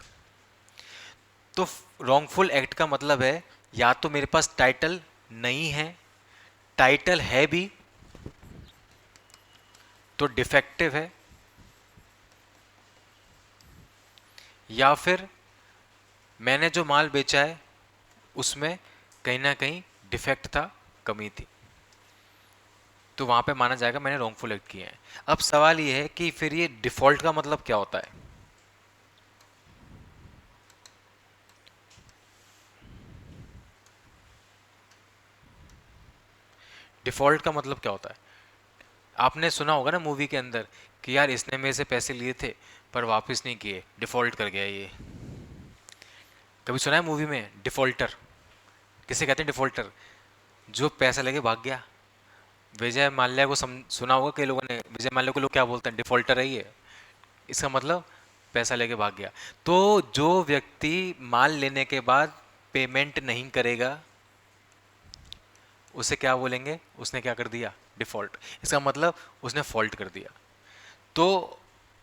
तो रॉन्गफुल एक्ट का मतलब है या तो मेरे पास टाइटल नहीं है, टाइटल है भी तो डिफेक्टिव है, या फिर मैंने जो माल बेचा है उसमें कहीं ना कहीं डिफेक्ट था, कमी थी। तो वहां पे माना जाएगा मैंने रॉन्गफुल एक्ट किए हैं। अब सवाल ये है कि फिर ये डिफॉल्ट का मतलब क्या होता है? डिफॉल्ट का मतलब क्या होता है? आपने सुना होगा ना मूवी के अंदर कि यार इसने मेरे से पैसे लिए थे पर वापस नहीं किए, डिफॉल्ट कर गया ये। कभी सुना है मूवी में डिफॉल्टर? किसे कहते हैं डिफॉल्टर? जो पैसा लेके भाग गया। विजय माल्या को सुना होगा कई लोगों ने, विजय माल्या को लोग क्या बोलते हैं? डिफॉल्टर है ये। इसका मतलब पैसा लेके भाग गया। तो जो व्यक्ति माल लेने के बाद पेमेंट नहीं करेगा उसे क्या बोलेंगे? उसने क्या कर दिया? डिफॉल्ट। इसका मतलब उसने फॉल्ट कर दिया। तो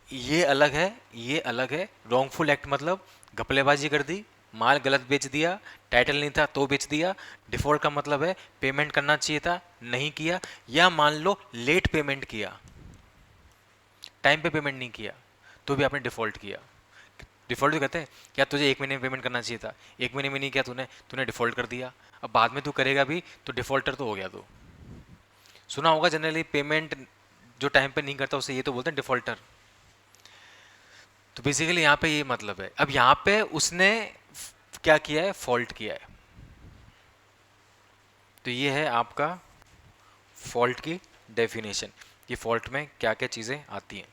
ये अलग है, ये अलग है। रॉन्गफुल एक्ट मतलब घपलेबाजी कर दी, माल गलत बेच दिया, टाइटल नहीं था तो बेच दिया। डिफॉल्ट का मतलब है पेमेंट करना चाहिए था, नहीं किया, या मान लो लेट पेमेंट किया, टाइम पे पेमेंट नहीं किया, तो भी आपने डिफॉल्ट किया। डिफॉल्ट भी कहते हैं क्या? तुझे 1 महीने में पेमेंट करना चाहिए था, 1 महीने में नहीं किया तूने, तूने डिफॉल्ट कर दिया। अब बाद में तू करेगा भी तो डिफॉल्टर तो हो गया तू। सुना होगा जनरली पेमेंट जो टाइम पे नहीं करता उसे ये तो बोलते हैं डिफॉल्टर। तो बेसिकली यहाँ पे ये मतलब है। अब यहाँ पे उसने क्या किया है? फॉल्ट किया है। तो ये है आपका फॉल्ट की डेफिनेशन कि फॉल्ट में क्या क्या चीज़ें आती हैं।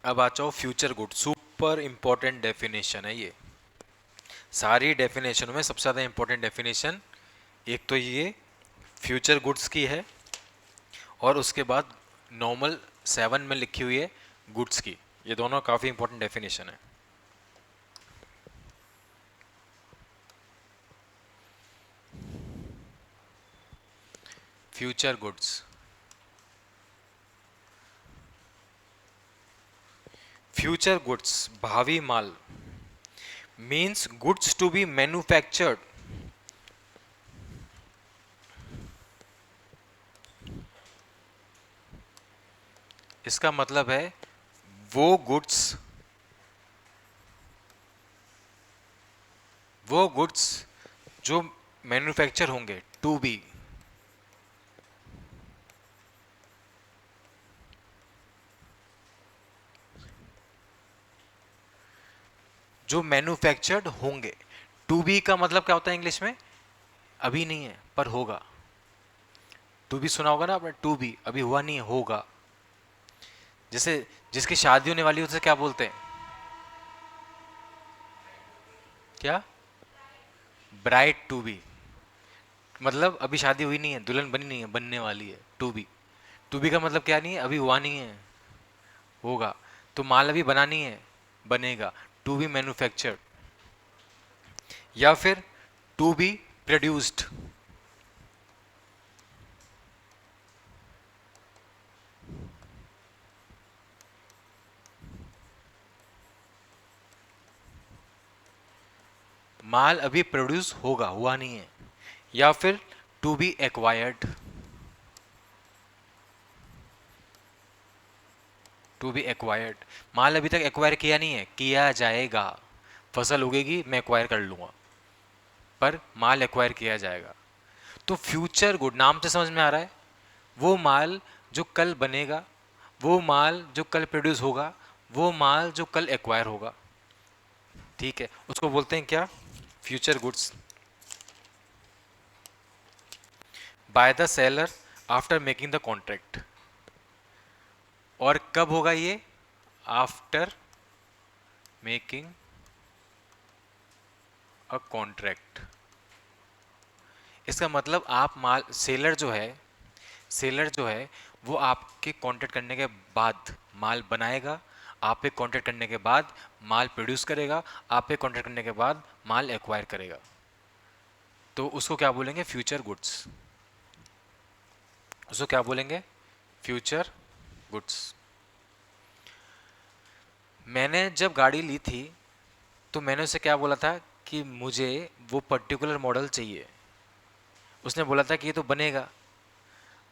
अब आ जाओ future good. Super important definition है ये। सारी डेफिनेशनों में सबसे ज़्यादा इंपॉर्टेंट डेफिनेशन एक तो ये फ्यूचर गुड्स की है, और उसके बाद नॉर्मल 7 में लिखी हुई है गुड्स की। ये दोनों काफ़ी इंपॉर्टेंट डेफिनेशन है। फ्यूचर गुड्स, फ्यूचर गुड्स भावी माल means goods to be manufactured. इसका मतलब है वो गुड्स वो गुड्स जो मैन्युफैक्चर होंगे, टू बी, जो मैन्युफैक्चर्ड होंगे। टू बी का मतलब क्या होता है इंग्लिश में? अभी नहीं है पर होगा। टू बी सुना होगा ना आपने, टू बी, अभी हुआ नहीं है, होगा। जैसे जिसकी शादी होने वाली है उसे क्या बोलते हैं? क्या? Bride to be. मतलब अभी शादी हुई नहीं है, दुल्हन बनी नहीं है, बनने वाली है, टू बी। टू बी का मतलब क्या नहीं है? अभी हुआ नहीं है, होगा। तो माल अभी बना नहीं है, बनेगा, टू बी मैन्युफैक्चर्ड। या फिर टू बी प्रोड्यूस्ड। माल अभी प्रोड्यूस होगा, हुआ नहीं है। या फिर to be acquired. To be acquired, माल अभी तक एक्वायर किया नहीं है, किया जाएगा। फसल उगेगी, मैं एक्वायर कर लूंगा, पर माल एक्वायर किया जाएगा। तो फ्यूचर गुड नाम से समझ में आ रहा है, वो माल जो कल बनेगा, वो माल जो कल प्रोड्यूस होगा, वो माल जो कल एक्वायर होगा। ठीक है, उसको बोलते हैं क्या? Future goods. By the seller after making the contract. और कब होगा ये? After making a contract. इसका मतलब आप माल, सेलर जो है वो आपके कॉन्ट्रैक्ट करने के बाद माल बनाएगा, आप पे कॉन्ट्रैक्ट करने के बाद माल प्रोड्यूस करेगा, आप पे कॉन्ट्रैक्ट करने के बाद माल एक्वायर करेगा। तो उसको क्या बोलेंगे? Future goods. उसको क्या बोलेंगे? Future goods. मैंने जब गाड़ी ली थी तो मैंने उसे क्या बोला था कि मुझे वो पर्टिकुलर मॉडल चाहिए। उसने बोला था कि ये तो बनेगा,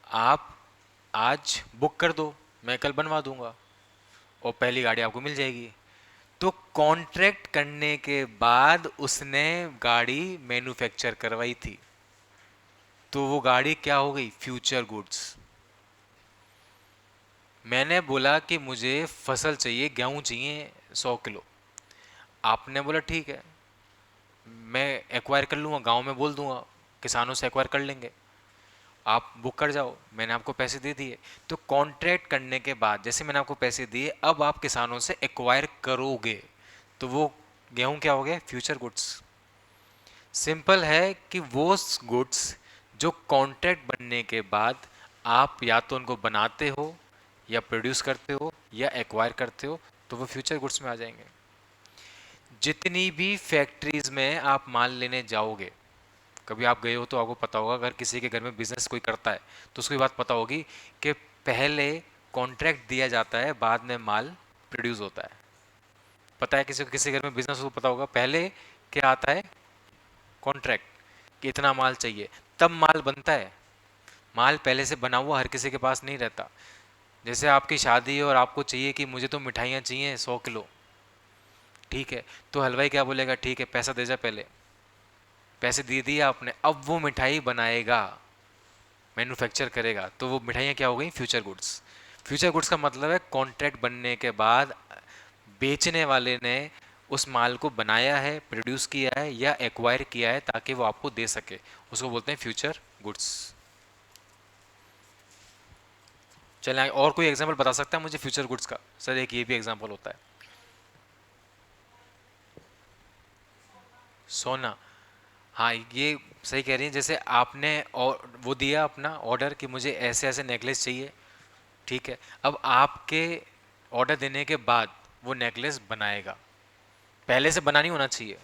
आप आज बुक कर दो, मैं कल बनवा दूंगा और पहली गाड़ी आपको मिल जाएगी। तो कॉन्ट्रैक्ट करने के बाद उसने गाड़ी मैन्युफैक्चर करवाई थी, तो वो गाड़ी क्या हो गई? Future goods. मैंने बोला कि मुझे फसल चाहिए, गेहूं चाहिए 100 किलो। आपने बोला ठीक है, मैं एक्वायर कर लूँगा, गांव में बोल दूंगा, किसानों से एक्वायर कर लेंगे, आप बुक कर जाओ, मैंने आपको पैसे दे दिए। तो कॉन्ट्रैक्ट करने के बाद जैसे मैंने आपको पैसे दिए, अब आप किसानों से एक्वायर करोगे, तो वो गेहूं क्या हो गया? Future goods. सिंपल है कि वो गुड्स जो कॉन्ट्रैक्ट बनने के बाद आप या तो उनको बनाते हो, या प्रोड्यूस करते हो, या एक्वायर करते हो, तो वो फ्यूचर गुड्स में आ जाएंगे। जितनी भी फैक्ट्रीज में आप माल लेने जाओगे, कभी आप गए हो तो आपको पता होगा, अगर किसी के घर में बिजनेस कोई करता है तो उसको ये बात पता होगी कि पहले कॉन्ट्रैक्ट दिया जाता है, बाद में माल प्रोड्यूस होता है। पता है किसी को, किसी घर में बिजनेस को पता होगा, पहले क्या आता है? कॉन्ट्रैक्ट, कि इतना माल चाहिए, तब माल बनता है। माल पहले से बना हुआ हर किसी के पास नहीं रहता। जैसे आपकी शादी है और आपको चाहिए कि मुझे तो मिठाइयाँ चाहिए 100 किलो, ठीक है, तो हलवाई क्या बोलेगा? ठीक है, पैसा दे जा पहले। पैसे दे दिए आपने, अब वो मिठाई बनाएगा, मैन्युफैक्चर करेगा, तो वो मिठाइयाँ क्या हो गई? Future goods. फ्यूचर गुड्स का मतलब है कॉन्ट्रैक्ट बनने के बाद बेचने वाले ने उस माल को बनाया है, प्रोड्यूस किया है, या एक्वायर किया है ताकि वो आपको दे सके, उसको बोलते हैं फ्यूचर गुड्स। चलिए और कोई एग्जांपल बता सकता है मुझे फ्यूचर गुड्स का? सर एक ये भी एग्जांपल होता है। सोना। हाँ, ये सही कह रही हैं। जैसे आपने और वो दिया अपना ऑर्डर कि मुझे ऐसे ऐसे नेकलेस चाहिए, ठीक है, अब आपके ऑर्डर देने के बाद वो नेकलेस बनाएगा। पहले से बना नहीं होना चाहिए।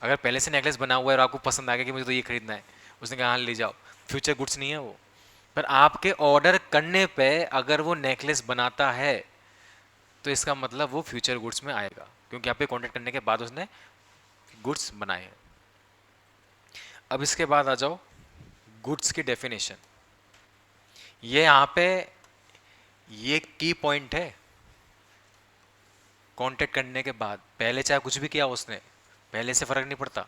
अगर पहले से नेकलेस बना हुआ है और आपको पसंद आ गया कि मुझे तो ये खरीदना है, उसने कहा हाँ ले जाओ, फ्यूचर गुड्स नहीं है वो। पर आपके ऑर्डर करने पे अगर वो नेकलेस बनाता है, तो इसका मतलब वो फ्यूचर गुड्स में आएगा, क्योंकि आप पे कॉन्टेक्ट करने के बाद उसने गुड्स बनाए हैं। अब इसके बाद आ जाओ गुड्स की डेफिनेशन। ये यहाँ पे ये की पॉइंट है। कांटेक्ट करने के बाद, पहले चाहे कुछ भी किया उसने, पहले से फर्क नहीं पड़ता।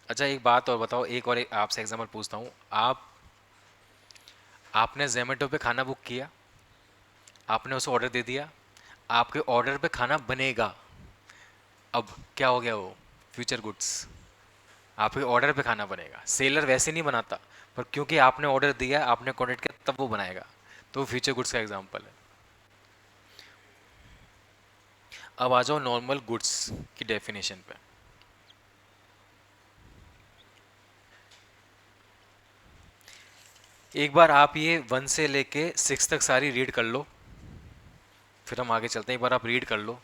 अच्छा एक बात और बताओ, एक आपसे एग्जांपल पूछता हूँ। आपने जोमेटो पे खाना बुक किया, आपने उसे ऑर्डर दे दिया, आपके ऑर्डर पे खाना बनेगा। अब क्या हो गया वो? Future goods. आपके ऑर्डर पे खाना बनेगा, सेलर वैसे नहीं बनाता, पर क्योंकि आपने ऑर्डर दिया, आपने कॉन्टेक्ट किया, तब वो बनाएगा। तो वो फ्यूचर गुड्स का एग्जांपल है। अब आ जाओ नॉर्मल गुड्स की डेफिनेशन पे। एक बार आप ये 1 से लेके 6 तक सारी रीड कर लो, फिर हम आगे चलते हैं। एक बार आप रीड कर लो।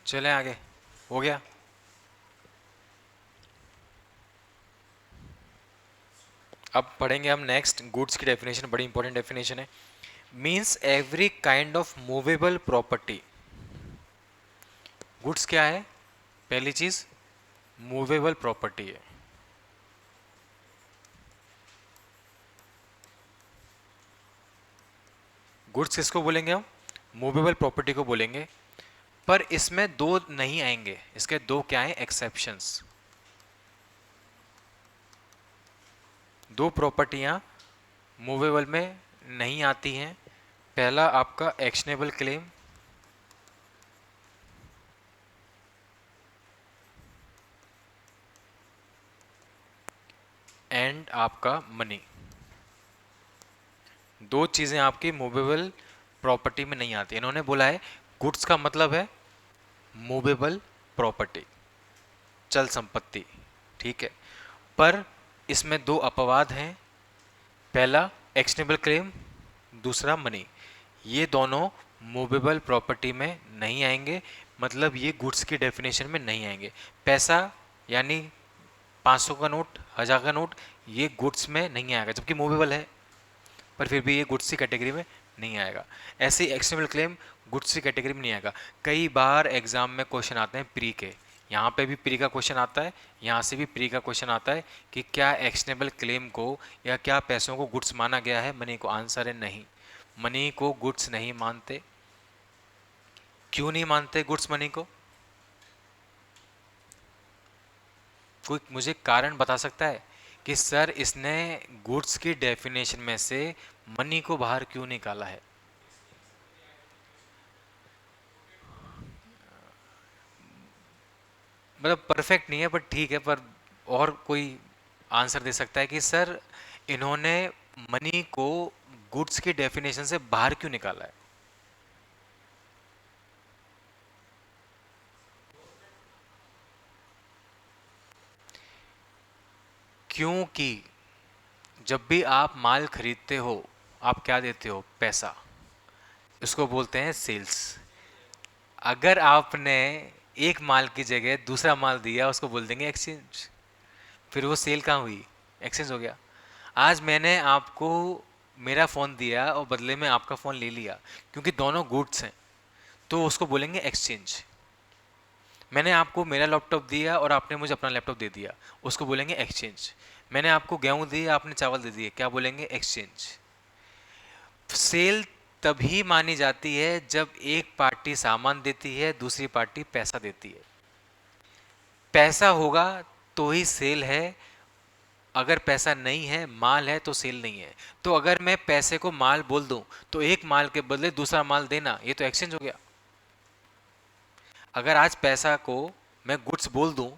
चलें आगे। हो गया। अब पढ़ेंगे हम नेक्स्ट गुड्स की डेफिनेशन, बड़ी इंपॉर्टेंट डेफिनेशन है। Means every kind of movable property. Goods क्या है? पहली चीज मूवेबल प्रॉपर्टी है। गुड्स किसको बोलेंगे हम? मूवेबल प्रॉपर्टी को बोलेंगे। पर इसमें दो नहीं आएंगे, इसके दो क्या हैं? एक्सेप्शंस। दो प्रॉपर्टियां मूवेबल में नहीं आती हैं। पहला आपका एक्शनेबल क्लेम, एंड आपका मनी। दो चीजें आपकी मूवेबल प्रॉपर्टी में नहीं आती। इन्होंने बोला है गुड्स का मतलब है मूवेबल प्रॉपर्टी, चल संपत्ति, ठीक है। पर इसमें दो अपवाद हैं। पहला एक्शनेबल क्लेम, दूसरा मनी। ये दोनों मूवेबल प्रॉपर्टी में नहीं आएंगे, मतलब ये गुड्स की डेफिनेशन में नहीं आएंगे। पैसा यानी 500 का नोट, 1000 का नोट, ये गुड्स में नहीं आएगा, जबकि मूवेबल है, पर फिर भी ये गुड्स की कैटेगरी में नहीं आएगा। ऐसे ही एक्सटर्नल क्लेम गुड्स की कैटेगरी में नहीं आएगा। कई बार एग्जाम में क्वेश्चन आते हैं प्री के, यहाँ पे भी प्री का क्वेश्चन आता है, यहाँ से भी प्री का क्वेश्चन आता है कि क्या एक्शनेबल क्लेम को या क्या पैसों को गुड्स माना गया है मनी को? आंसर है नहीं, मनी को गुड्स नहीं मानते। क्यों नहीं मानते गुड्स मनी को? कोई मुझे कारण बता सकता है कि सर इसने गुड्स की डेफिनेशन में से मनी को बाहर क्यों निकाला है? मतलब परफेक्ट नहीं है, पर ठीक है, पर और कोई आंसर दे सकता है कि सर इन्होंने मनी को गुड्स की डेफिनेशन से बाहर क्यों निकाला है? क्योंकि जब भी आप माल खरीदते हो, आप क्या देते हो? पैसा। इसको बोलते हैं सेल्स। अगर आपने एक माल की जगह दूसरा माल दिया, उसको बोल देंगे एक्सचेंज। फिर वो सेल कहाँ हुई? एक्सचेंज हो गया। आज मैंने आपको मेरा फ़ोन दिया और बदले में आपका फ़ोन ले लिया, क्योंकि दोनों गुड्स हैं, तो उसको बोलेंगे एक्सचेंज। मैंने आपको मेरा लैपटॉप दिया और आपने मुझे अपना लैपटॉप दे दिया, उसको बोलेंगे एक्सचेंज। मैंने आपको गेहूं दिया, आपने चावल दे दिए, क्या बोलेंगे? एक्सचेंज। सेल तभी मानी जाती है जब एक पार्टी सामान देती है, दूसरी पार्टी पैसा देती है। पैसा होगा तो ही सेल है। अगर पैसा नहीं है, माल है, तो सेल नहीं है। तो अगर मैं पैसे को माल बोल दूं, तो एक माल के बदले दूसरा माल देना, ये तो एक्सचेंज हो गया। अगर आज पैसा को मैं गुड्स बोल दूं,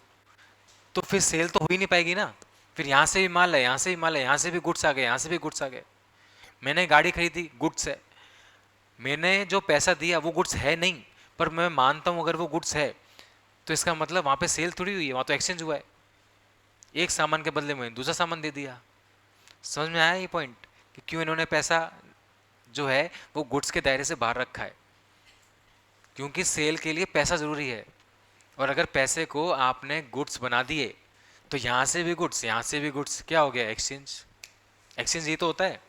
तो फिर सेल तो हो ही नहीं पाएगी ना। फिर यहाँ से भी माल है, यहाँ से भी माल है, यहाँ से भी गुड्स आ गए, यहाँ से भी गुड्स आ गए। मैंने गाड़ी खरीदी, गुड्स है। मैंने जो पैसा दिया वो गुड्स है नहीं, पर मैं मानता हूँ अगर वो गुड्स है, तो इसका मतलब वहाँ पे सेल थोड़ी हुई है, वहाँ तो एक्सचेंज हुआ है। एक सामान के बदले में दूसरा सामान दे दिया। समझ में आया ये पॉइंट, कि क्यों इन्होंने पैसा जो है वो गुड्स के दायरे से बाहर रखा है? क्योंकि सेल के लिए पैसा ज़रूरी है। और अगर पैसे को आपने गुड्स बना दिए, तो यहाँ से भी गुड्स, यहाँ से भी गुड्स, क्या हो गया? एक्सचेंज। एक्सचेंज ये तो होता है।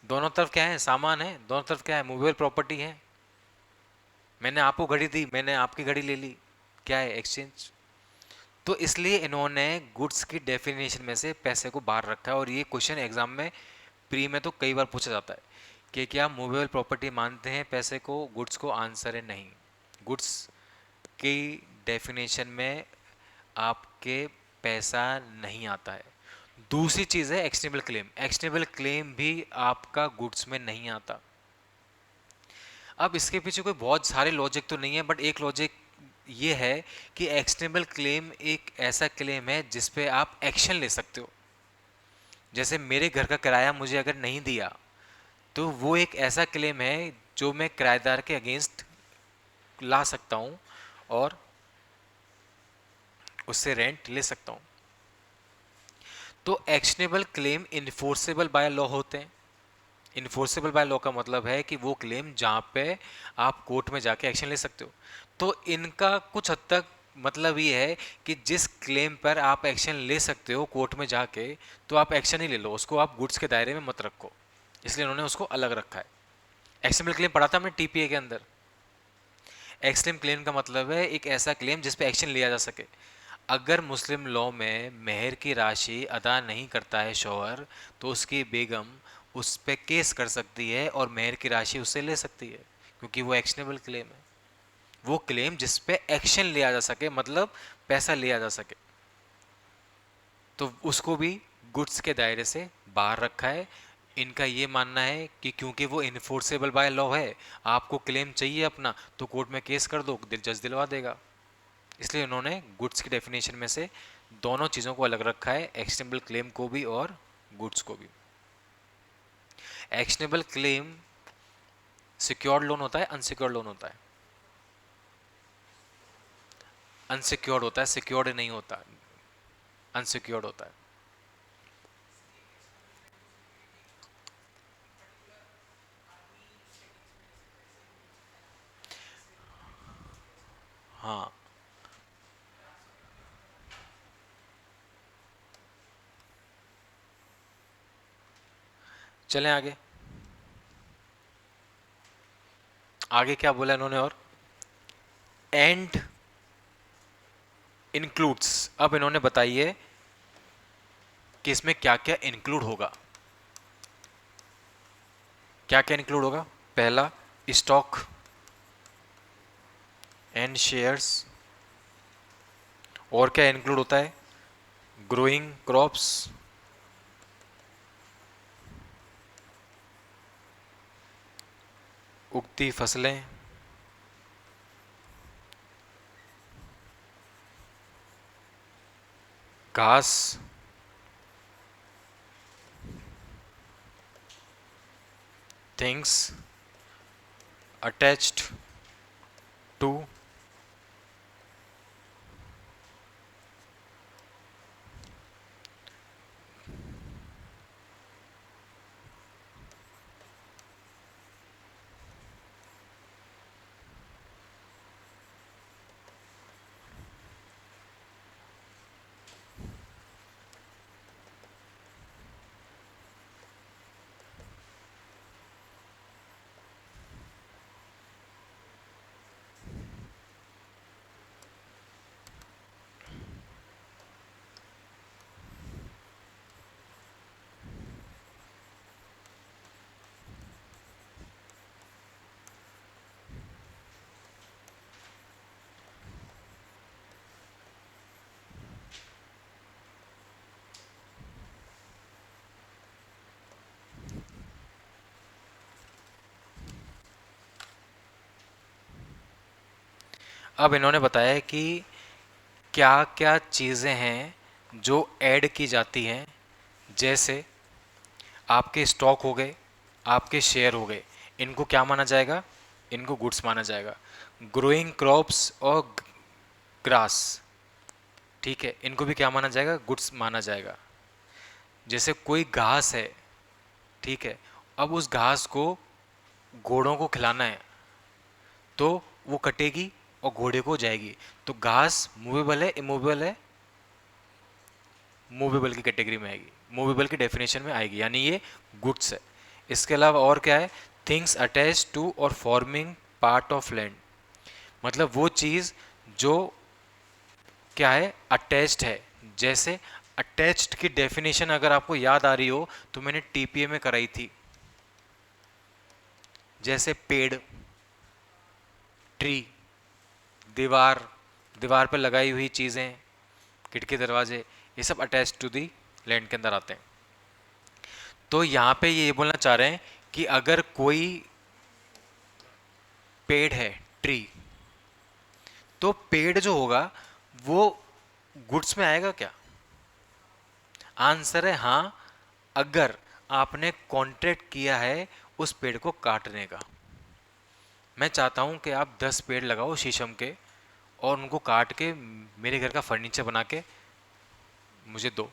दोनों तरफ क्या है? सामान है। दोनों तरफ क्या है? मूवेबल प्रॉपर्टी है। मैंने आपको घड़ी दी, मैंने आपकी घड़ी ले ली, क्या है? एक्सचेंज। तो इसलिए इन्होंने गुड्स की डेफिनेशन में से पैसे को बाहर रखा है। और ये क्वेश्चन एग्जाम में प्री में तो कई बार पूछा जाता है कि क्या मूवेबल प्रॉपर्टी मानते हैं पैसे को, गुड्स को? आंसर है नहीं। गुड्स की डेफिनेशन में आपके पैसा नहीं आता है। दूसरी चीज़ है एक्शनेबल क्लेम। एक्शनेबल क्लेम भी आपका गुड्स में नहीं आता। अब इसके पीछे कोई बहुत सारे लॉजिक तो नहीं है, बट एक लॉजिक ये है कि एक्शनेबल क्लेम एक ऐसा क्लेम है जिस पे आप एक्शन ले सकते हो। जैसे मेरे घर का किराया मुझे अगर नहीं दिया, तो वो एक ऐसा क्लेम है जो मैं किराएदार के अगेंस्ट ला सकता हूँ और उससे रेंट ले सकता हूँ। तो actionable claim enforceable by law होते हैं। इन्फोर्सेबल बाय लॉ का मतलब है कि वो क्लेम जहाँ पे आप कोर्ट में जाके एक्शन ले सकते हो। तो इनका कुछ हद तक मतलब ये है कि जिस क्लेम पर आप एक्शन ले सकते हो कोर्ट में जाके, तो आप एक्शन ही ले लो, उसको आप गुड्स के दायरे में मत रखो। इसलिए उन्होंने उसको अलग रखा है। एक्शनेबल क्लेम पढ़ा था हमने टीपीए के अंदर। एक्सट्रीम क्लेम का मतलब है एक ऐसा क्लेम जिस पे एक्शन लिया जा सके। अगर मुस्लिम लॉ में मेहर की राशि अदा नहीं करता है शौहर, तो उसकी बेगम उस पे केस कर सकती है और मेहर की राशि उससे ले सकती है, क्योंकि वो एक्शनेबल क्लेम है। वो क्लेम जिस पे एक्शन लिया जा सके, मतलब पैसा लिया जा सके, तो उसको भी गुड्स के दायरे से बाहर रखा है। इनका ये मानना है कि क्योंकि वो इन्फोर्सेबल बाय लॉ है, आपको क्लेम चाहिए अपना, तो कोर्ट में केस कर दो, जज दिलवा देगा। इसलिए उन्होंने गुड्स की डेफिनेशन में से दोनों चीज़ों को अलग रखा है, एक्शनेबल क्लेम को भी और गुड्स को भी। एक्शनेबल क्लेम सिक्योर्ड लोन होता है, अनसिक्योर्ड लोन होता है? अनसिक्योर्ड होता है, सिक्योर्ड नहीं होता, अनसिक्योर्ड होता है। हाँ, चलें आगे। आगे क्या बोला इन्होंने? और एंड इंक्लूड्स। अब इन्होंने बताइए कि इसमें क्या क्या इंक्लूड होगा। क्या क्या इंक्लूड होगा? पहला, स्टॉक एंड शेयर्स। और क्या इंक्लूड होता है? ग्रोइंग क्रॉप्स, उगती फसलें, घास, थिंग्स अटैच्ड टू, अब इन्होंने बताया कि क्या क्या चीज़ें हैं जो ऐड की जाती हैं, जैसे आपके स्टॉक हो गए, आपके शेयर हो गए, इनको क्या माना जाएगा? इनको गुड्स माना जाएगा। ग्रोइंग क्रॉप्स और ग्रास, ठीक है, इनको भी क्या माना जाएगा? गुड्स माना जाएगा। जैसे कोई घास है, ठीक है, अब उस घास को घोड़ों को खिलाना है, तो वो कटेगी और घोड़े को जाएगी। तो घास मूवेबल है, इमूवेबल है? मूवेबल की कैटेगरी में आएगी, मूवेबल की डेफिनेशन में आएगी, यानी ये गुड्स है। इसके अलावा और क्या है? थिंग्स अटैच टू और फॉर्मिंग पार्ट ऑफ लैंड, मतलब वो चीज़ जो क्या है? अटैच्ड है। जैसे अटैच्ड की डेफिनेशन अगर आपको याद आ रही हो तो मैंने टीपीए में कराई थी। जैसे पेड़, ट्री, दीवार, दीवार पर लगाई हुई चीज़ें, खिड़की दरवाजे, ये सब अटैच टू दी लैंड के अंदर आते हैं। तो यहाँ पे ये बोलना चाह रहे हैं कि अगर कोई पेड़ है, ट्री, तो पेड़ जो होगा वो गुड्स में आएगा क्या? आंसर है हाँ, अगर आपने कॉन्ट्रैक्ट किया है उस पेड़ को काटने का। मैं चाहता हूं कि आप 10 पेड़ लगाओ शीशम के और उनको काट के मेरे घर का फर्नीचर बना के मुझे दो।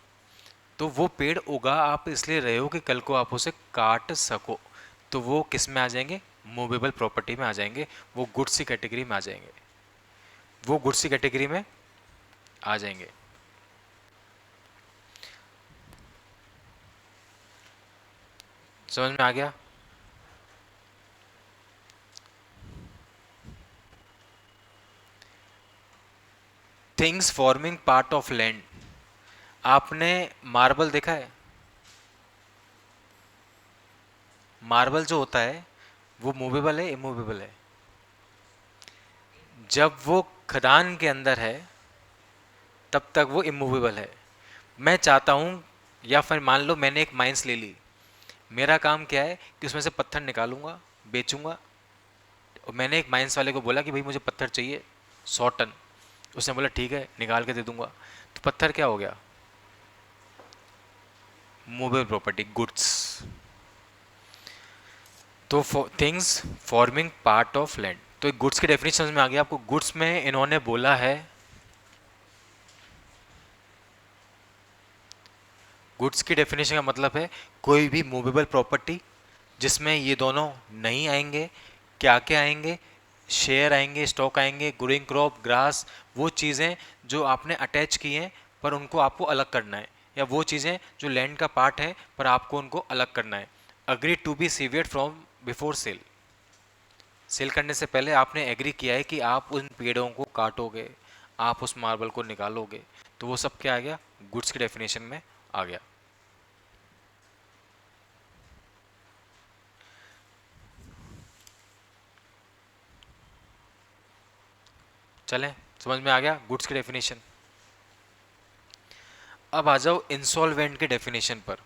तो वो पेड़ उगा आप इसलिए रहे हो कि कल को आप उसे काट सको। तो वो किस में आ जाएंगे? मूवेबल प्रॉपर्टी में आ जाएंगे, वो गुड्स की कैटेगरी में आ जाएंगे, वो गुड्स की कैटेगरी में आ जाएंगे। समझ में आ गया? Things forming part of land, आपने मार्बल देखा है? मार्बल जो होता है वो मूवेबल है, इमूवेबल है? जब वो खदान के अंदर है तब तक वो इमूवेबल है। मैं चाहता हूँ, या फिर मान लो मैंने एक माइंस ले ली, मेरा काम क्या है कि उसमें से पत्थर निकालूंगा, बेचूंगा। और मैंने एक माइंस वाले को बोला कि भाई मुझे पत्थर चाहिए 100 टन। उसने बोला ठीक है निकाल के दे दूंगा। तो पत्थर क्या हो गया? Movable property, goods. तो things forming part of land, तो गुड्स की डेफिनेशन में आ गया आपको। गुड्स में इन्होंने बोला है, गुड्स की डेफिनेशन का मतलब है कोई भी मूवेबल प्रॉपर्टी जिसमें ये दोनों नहीं आएंगे। क्या क्या आएंगे? शेयर आएंगे, स्टॉक आएंगे, ग्रोइंग क्रॉप, ग्रास, वो चीज़ें जो आपने अटैच की हैं पर उनको आपको अलग करना है, या वो चीज़ें जो लैंड का पार्ट है पर आपको उनको अलग करना है। Agree to be severed from before sale, sale करने से पहले आपने एग्री किया है कि आप उन पेड़ों को काटोगे, आप उस मार्बल को निकालोगे। तो वो सब क्या आ गया? गुड्स की डेफिनेशन में आ गया। चलें, समझ में आ गया गुड्स की डेफिनेशन। अब आ जाओ इंसॉल्वेंट के डेफिनेशन पर।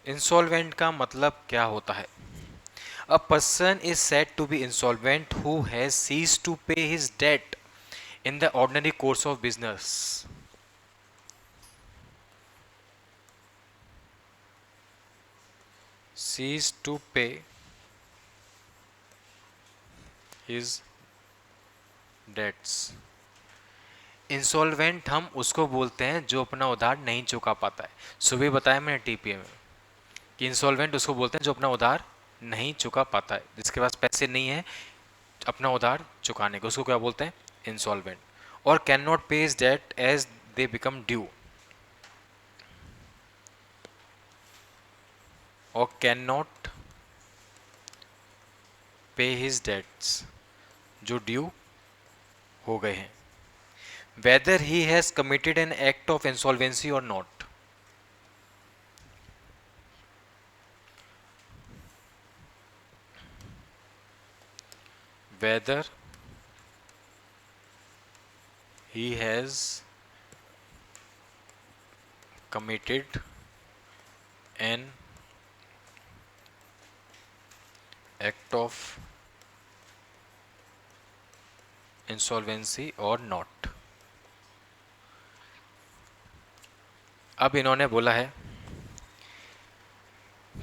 इंसॉल्वेंट का मतलब क्या होता है? A person is said to be insolvent who has ceased to pay his debt in the ordinary course of business. Cease to pay his debts. Insolvent हम उसको बोलते हैं जो अपना उधार नहीं चुका पाता है। सुबह बताया मैंने टीपीए में कि इंसॉल्वेंट उसको बोलते हैं जो अपना उधार नहीं चुका पाता है, जिसके पास पैसे नहीं है अपना उधार चुकाने को, उसको क्या बोलते हैं? इंसॉल्वेंट। और can not pay his debt as they become due, और can not pay his debts जो ड्यू हो गए हैं, whether he has committed an act of insolvency or not. Whether he has committed an act of insolvency or not. अब इन्होंने बोला है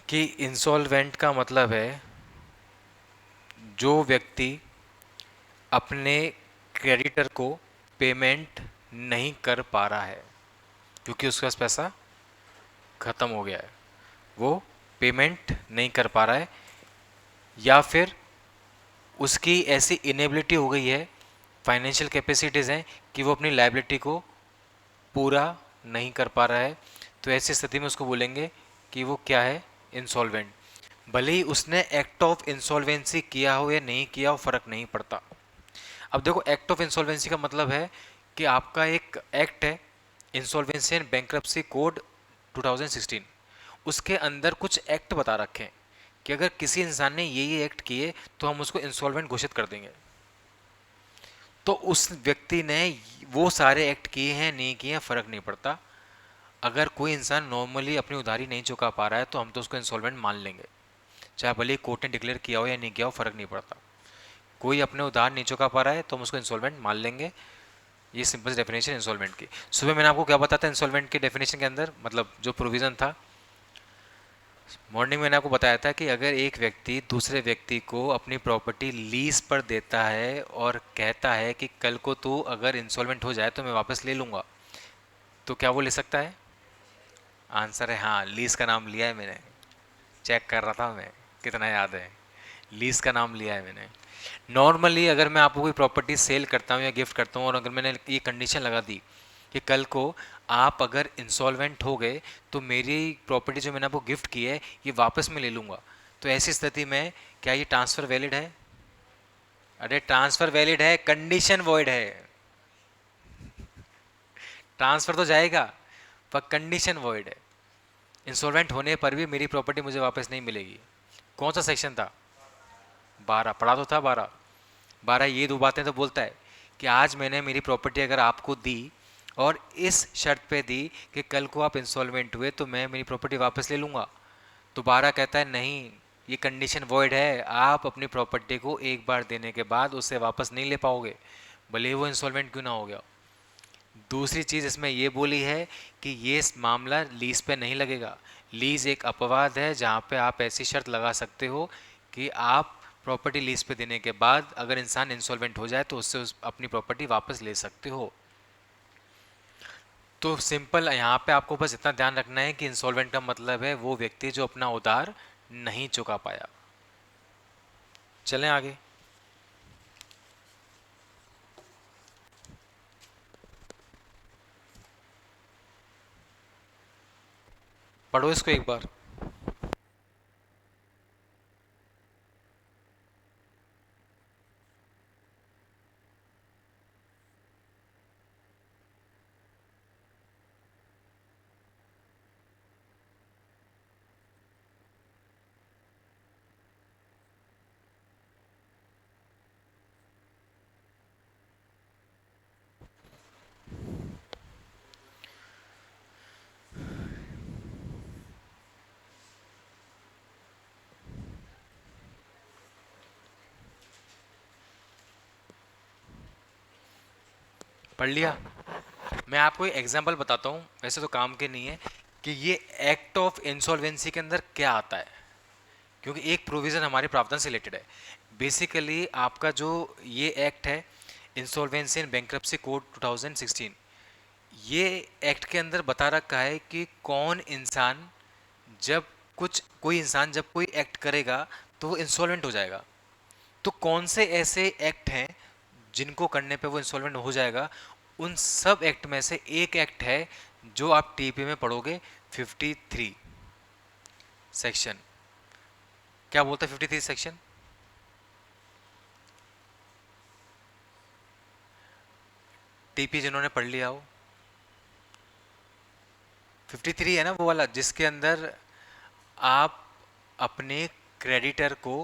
कि इंसॉल्वेंट का मतलब है जो व्यक्ति अपने क्रेडिटर को पेमेंट नहीं कर पा रहा है क्योंकि उसके पास पैसा ख़त्म हो गया है, वो पेमेंट नहीं कर पा रहा है, या फिर उसकी ऐसी इनेबिलिटी हो गई है, फाइनेंशियल कैपेसिटीज़ हैं कि वो अपनी लाइबिलिटी को पूरा नहीं कर पा रहा है, तो ऐसी स्थिति में उसको बोलेंगे कि वो क्या है? इंसॉल्वेंट। भले ही उसने एक्ट ऑफ इंसॉल्वेंसी किया हो या नहीं किया हो, फर्क नहीं पड़ता। अब देखो, एक्ट ऑफ इंसॉल्वेंसी का मतलब है कि आपका एक एक्ट है, इंसॉल्वेंसी एंड बैंक्रप्सी कोड 2016, उसके अंदर कुछ एक्ट बता रखे हैं कि अगर किसी इंसान ने ये एक्ट किए तो हम उसको इंसॉल्वेंट घोषित कर देंगे। तो उस व्यक्ति ने वो सारे एक्ट किए हैं नहीं किए हैं फर्क नहीं पड़ता। अगर कोई इंसान नॉर्मली अपनी उधारी नहीं चुका पा रहा है तो हम तो उसको इंसॉल्वेंट मान लेंगे, चाहे भले कोर्ट ने डिक्लेयर किया हो या नहीं किया हो, फर्क नहीं पड़ता। कोई अपने उधार नहीं चुका पा रहा है तो हम उसको इंसॉल्वेंट मान लेंगे। ये सिंपल डेफिनेशन इंसॉल्वेंट की। सुबह मैंने आपको क्या बताया था इंसॉल्वेंट के डेफिनेशन के अंदर, मतलब जो प्रोविज़न था, मॉर्निंग में मैंने आपको बताया था कि अगर एक व्यक्ति दूसरे व्यक्ति को अपनी प्रॉपर्टी लीज पर देता है और कहता है कि कल को तू अगर इंसॉल्वेंट हो जाए तो मैं वापस ले लूँगा, तो क्या वो ले सकता है? आंसर है हाँ, लीज का नाम लिया है मैंने, चेक कर रहा था मैं कितना याद है। लीज का नाम लिया है मैंने। नॉर्मली अगर मैं आपको कोई प्रॉपर्टी सेल करता हूँ या गिफ्ट करता हूँ और अगर मैंने ये कंडीशन लगा दी कि कल को आप अगर इंसॉल्वेंट हो गए तो मेरी प्रॉपर्टी जो मैंने आपको गिफ्ट की है ये वापस मैं ले लूँगा, तो ऐसी स्थिति में क्या ये ट्रांसफ़र वैलिड है? अरे ट्रांसफ़र वैलिड है, कंडीशन वॉइड है। ट्रांसफ़र तो जाएगा पर कंडीशन वॉइड है। इंसॉल्वेंट होने पर भी मेरी प्रॉपर्टी मुझे वापस नहीं मिलेगी। कौन सा सेक्शन था? 12 पढ़ा तो था। 12 12 ये दो बातें तो बोलता है कि आज मैंने मेरी प्रॉपर्टी अगर आपको दी और इस शर्त पे दी कि कल को आप इंसॉल्वेंट हुए तो मैं मेरी प्रॉपर्टी वापस ले लूँगा, तो 12 कहता है नहीं, ये कंडीशन वॉइड है, आप अपनी प्रॉपर्टी को एक बार देने के बाद उससे वापस नहीं ले पाओगे, भले ही वो इंसॉल्वेंट क्यों ना हो गया। दूसरी चीज़ इसमें ये बोली है कि ये मामला लीज पे नहीं लगेगा। लीज एक अपवाद है जहाँ पे आप ऐसी शर्त लगा सकते हो कि आप प्रॉपर्टी लीज पे देने के बाद अगर इंसान इंसॉल्वेंट हो जाए तो उससे अपनी प्रॉपर्टी वापस ले सकते हो। तो सिंपल यहाँ पे आपको बस इतना ध्यान रखना है कि इंसॉल्वेंट का मतलब है वो व्यक्ति जो अपना उधार नहीं चुका पाया। चलें आगे। पढ़ो इसको एक बार। पढ़ लिया। मैं आपको एक एग्जांपल बताता हूँ, वैसे तो काम के नहीं है, कि ये एक्ट ऑफ इंसॉल्वेंसी के अंदर क्या आता है, क्योंकि एक प्रोविज़न हमारे प्रावधान से रिलेटेड है। बेसिकली आपका जो ये एक्ट है, इंसॉल्वेंसी एंड बैंक्रप्सी कोड 2016, ये एक्ट के अंदर बता रखा है कि कौन इंसान जब कोई इंसान जब कोई एक्ट करेगा तो वो इंसॉल्वेंट हो जाएगा। तो कौन से ऐसे एक्ट हैं जिनको करने पे वो इंसॉल्वेंट हो जाएगा? उन सब एक्ट में से एक एक्ट है जो आप टीपी में पढ़ोगे, 53 सेक्शन। क्या बोलता है 53 सेक्शन? टीपी जिन्होंने पढ़ लिया हो, 53 है ना वो वाला जिसके अंदर आप अपने क्रेडिटर को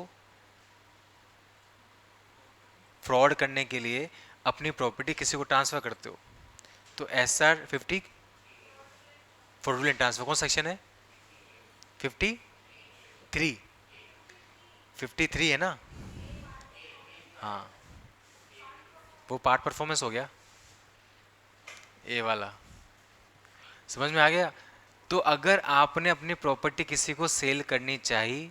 फ्रॉड करने के लिए अपनी प्रॉपर्टी किसी को ट्रांसफर करते हो। तो SR 50 फ्रॉडुलेंट ट्रांसफर कौन सेक्शन है? 53, 53 है ना? हाँ, वो पार्ट परफॉर्मेंस हो गया, ए वाला। समझ में आ गया? तो अगर आपने अपनी प्रॉपर्टी किसी को सेल करनी चाहिए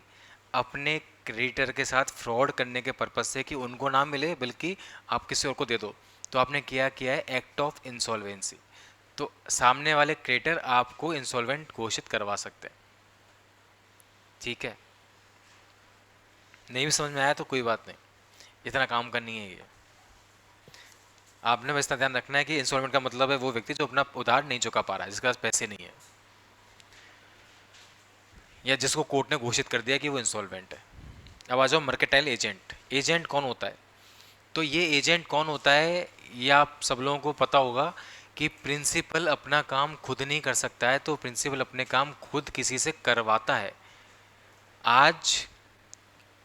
अपने क्रेडिटर के साथ फ्रॉड करने के पर्पज से कि उनको ना मिले बल्कि आप किसी और को दे दो, तो आपने किया है एक्ट ऑफ इंसॉल्वेंसी। तो सामने वाले क्रेडिटर आपको इंसॉल्वेंट घोषित करवा सकते हैं। ठीक है, नहीं भी समझ में आया तो कोई बात नहीं, इतना काम करनी है ये। आपने बस इतना ध्यान रखना है कि इंस्टॉलमेंट का मतलब है वो व्यक्ति जो अपना उधार नहीं चुका पा रहा है, जिसके पास पैसे नहीं है, या जिसको कोर्ट ने घोषित कर दिया कि वो इंसॉल्वेंट है। अब आ जाओ मर्केटाइल एजेंट। एजेंट कौन होता है? तो ये एजेंट कौन होता है ये आप सब लोगों को पता होगा कि प्रिंसिपल अपना काम खुद नहीं कर सकता है, तो प्रिंसिपल अपने काम खुद किसी से करवाता है। आज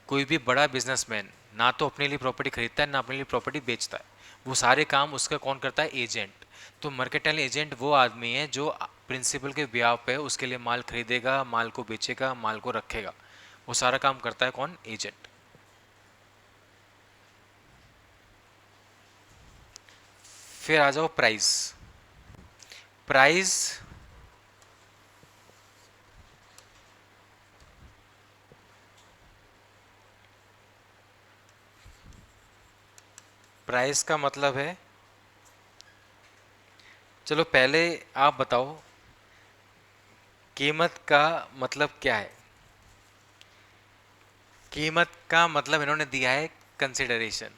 कोई भी बड़ा बिजनेसमैन ना तो अपने लिए प्रॉपर्टी खरीदता है ना अपने लिए प्रॉपर्टी बेचता है, वो सारे काम उसका कौन करता है? एजेंट। तो मर्केटाइल एजेंट वो आदमी है जो प्रिंसिपल के ब्याह पे उसके लिए माल खरीदेगा, माल को बेचेगा, माल को रखेगा, वो सारा काम करता है कौन? एजेंट। फिर आ जाओ प्राइस। प्राइस प्राइस का मतलब है, चलो पहले आप बताओ कीमत का मतलब क्या है? कीमत का मतलब इन्होंने दिया है कंसिडरेशन।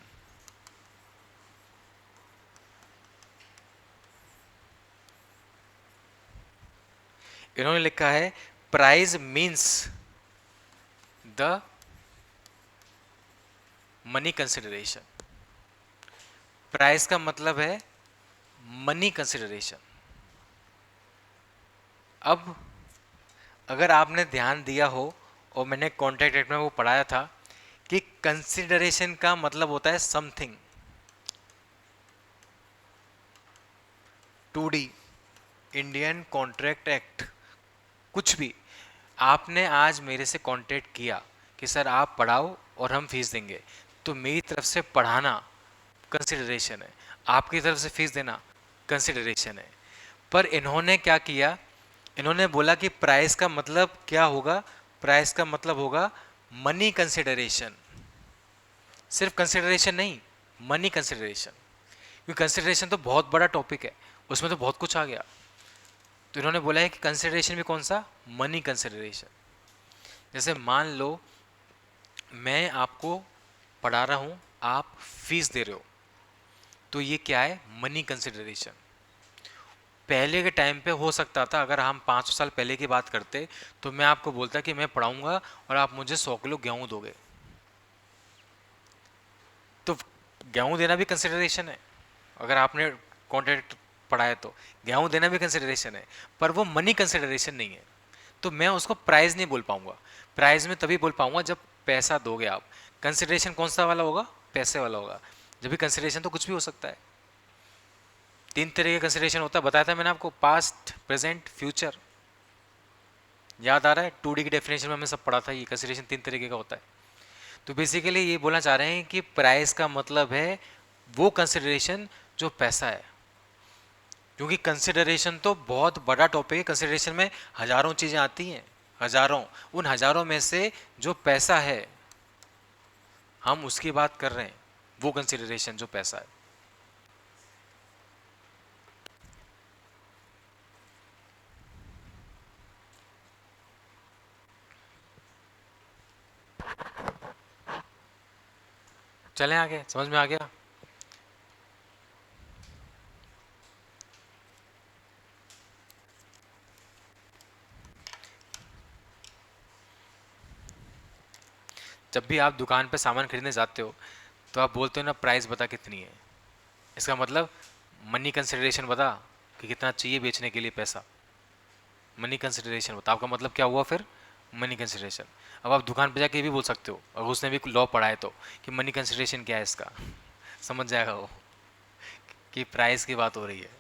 इन्होंने लिखा है price means the money consideration. Price का मतलब है मनी कंसिडरेशन। अब अगर आपने ध्यान दिया हो और मैंने कॉन्ट्रैक्ट एक्ट में वो पढ़ाया था कि कंसिडरेशन का मतलब होता है something. 2D Indian contract act, कुछ भी आपने आज मेरे से कॉन्ट्रैक्ट किया कि सर आप पढ़ाओ और हम फीस देंगे, तो मेरी तरफ से पढ़ाना कंसिडरेशन है, आपकी तरफ से फीस देना कंसिडरेशन है। पर इन्होंने क्या किया? इन्होंने बोला कि प्राइस का मतलब क्या होगा? प्राइस का मतलब होगा मनी कंसिडरेशन। सिर्फ कंसिडरेशन नहीं, मनी कंसिडरेशन। क्योंकि कंसिडरेशन तो बहुत बड़ा टॉपिक है, उसमें तो बहुत कुछ आ गया। तो इन्होंने बोला है कि कंसिडरेशन भी कौन सा? Money consideration. जैसे मान लो मैं आपको पढ़ा रहा हूँ, आप फीस दे रहे हो, तो ये क्या है? Money consideration. पहले के टाइम पे हो सकता था, अगर हम 500 साल पहले की बात करते तो मैं आपको बोलता कि मैं पढ़ाऊंगा और आप मुझे 100 किलो गेहूं दोगे, तो गेहूं देना भी कंसिडरेशन है। अगर आपने कॉन्ट्रैक्ट पढ़ा है तो गेहूं देना भी कंसिडरेशन है, पर वो मनी कंसिडरेशन नहीं है, तो मैं उसको प्राइस नहीं बोल पाऊंगा। प्राइस में तभी बोल पाऊंगा जब पैसा दोगे आप। कंसिडरेशन कौन सा वाला होगा? पैसे वाला होगा। जब भी कंसिडरेशन तो कुछ भी हो सकता है। 3 तरह का कंसिडरेशन होता है, बताया था मैंने आपको, पास्ट, प्रेजेंट, फ्यूचर। याद आ रहा है? 2D की डेफिनेशन में हमने सब पढ़ा था, ये कंसिडरेशन 3 तरीके का होता है। तो बेसिकली ये बोलना चाह रहे हैं कि प्राइस का मतलब है वो कंसिडरेशन जो पैसा है। क्योंकि कंसिडरेशन तो बहुत बड़ा टॉपिक है। कंसिडरेशन में हजारों चीजें आती हैं, हजारों, उन हजारों में से जो पैसा है हम उसकी बात कर रहे हैं, वो कंसिडरेशन जो पैसा है। चलें आगे, समझ में आ गया? जब भी आप दुकान पे सामान खरीदने जाते हो तो आप बोलते हो ना प्राइस बता कितनी है, इसका मतलब मनी कंसिडरेशन बता कि कितना चाहिए बेचने के लिए पैसा। मनी कंसिडरेशन बता, आपका मतलब क्या हुआ फिर? Money consideration. अब आप दुकान पे जाके ये भी बोल सकते हो, अगर उसने भी लॉ पढ़ा है तो, कि मनी कंसिडरेशन क्या है इसका। समझ जाएगा वो कि प्राइस की बात हो रही है।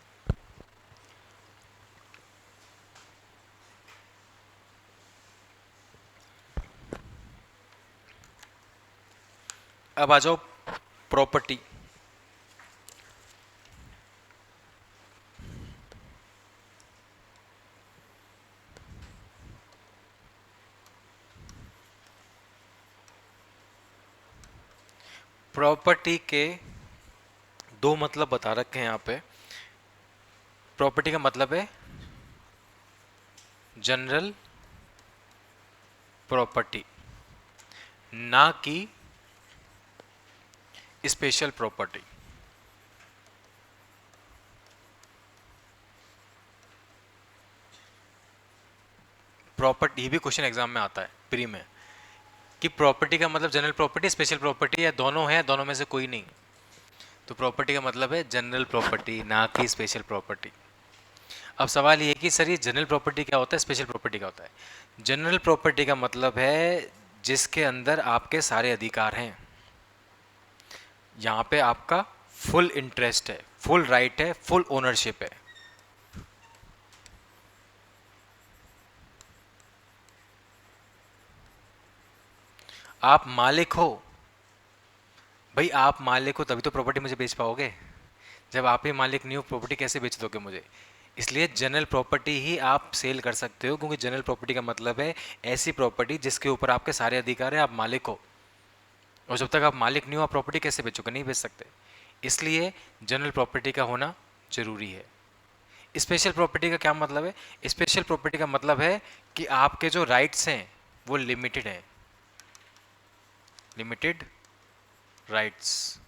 अब आ जाओ प्रॉपर्टी। प्रॉपर्टी के दो मतलब बता रखे हैं यहाँ पे। प्रॉपर्टी का मतलब है जनरल प्रॉपर्टी, ना कि स्पेशल प्रॉपर्टी। प्रॉपर्टी, ये भी क्वेश्चन एग्जाम में आता है प्री में, कि प्रॉपर्टी का मतलब जनरल प्रॉपर्टी, स्पेशल प्रॉपर्टी, या दोनों है, दोनों में से कोई नहीं। तो प्रॉपर्टी का मतलब है जनरल प्रॉपर्टी, ना कि स्पेशल प्रॉपर्टी। अब सवाल ये है कि सर ये जनरल प्रॉपर्टी क्या होता है, स्पेशल प्रॉपर्टी क्या होता है? जनरल प्रॉपर्टी का मतलब है जिसके अंदर आपके सारे अधिकार हैं, यहाँ पे आपका फुल इंटरेस्ट है, फुल राइट है, फुल ओनरशिप है। आप मालिक हो भाई, आप मालिक हो तभी तो प्रॉपर्टी मुझे बेच पाओगे। जब आप ही मालिक नहीं हो, प्रॉपर्टी कैसे बेच दोगे मुझे? इसलिए जनरल प्रॉपर्टी ही आप सेल कर सकते हो, क्योंकि जनरल प्रॉपर्टी का मतलब है ऐसी प्रॉपर्टी जिसके ऊपर आपके सारे अधिकार है, आप मालिक हो। और जब तक आप मालिक नहीं हो, आप प्रॉपर्टी कैसे बेचोगे? नहीं बेच सकते। इसलिए जनरल प्रॉपर्टी का होना जरूरी है। स्पेशल प्रॉपर्टी का क्या मतलब है? स्पेशल प्रॉपर्टी का मतलब है कि आपके जो राइट्स हैं वो लिमिटेड हैं, लिमिटेड राइट्स।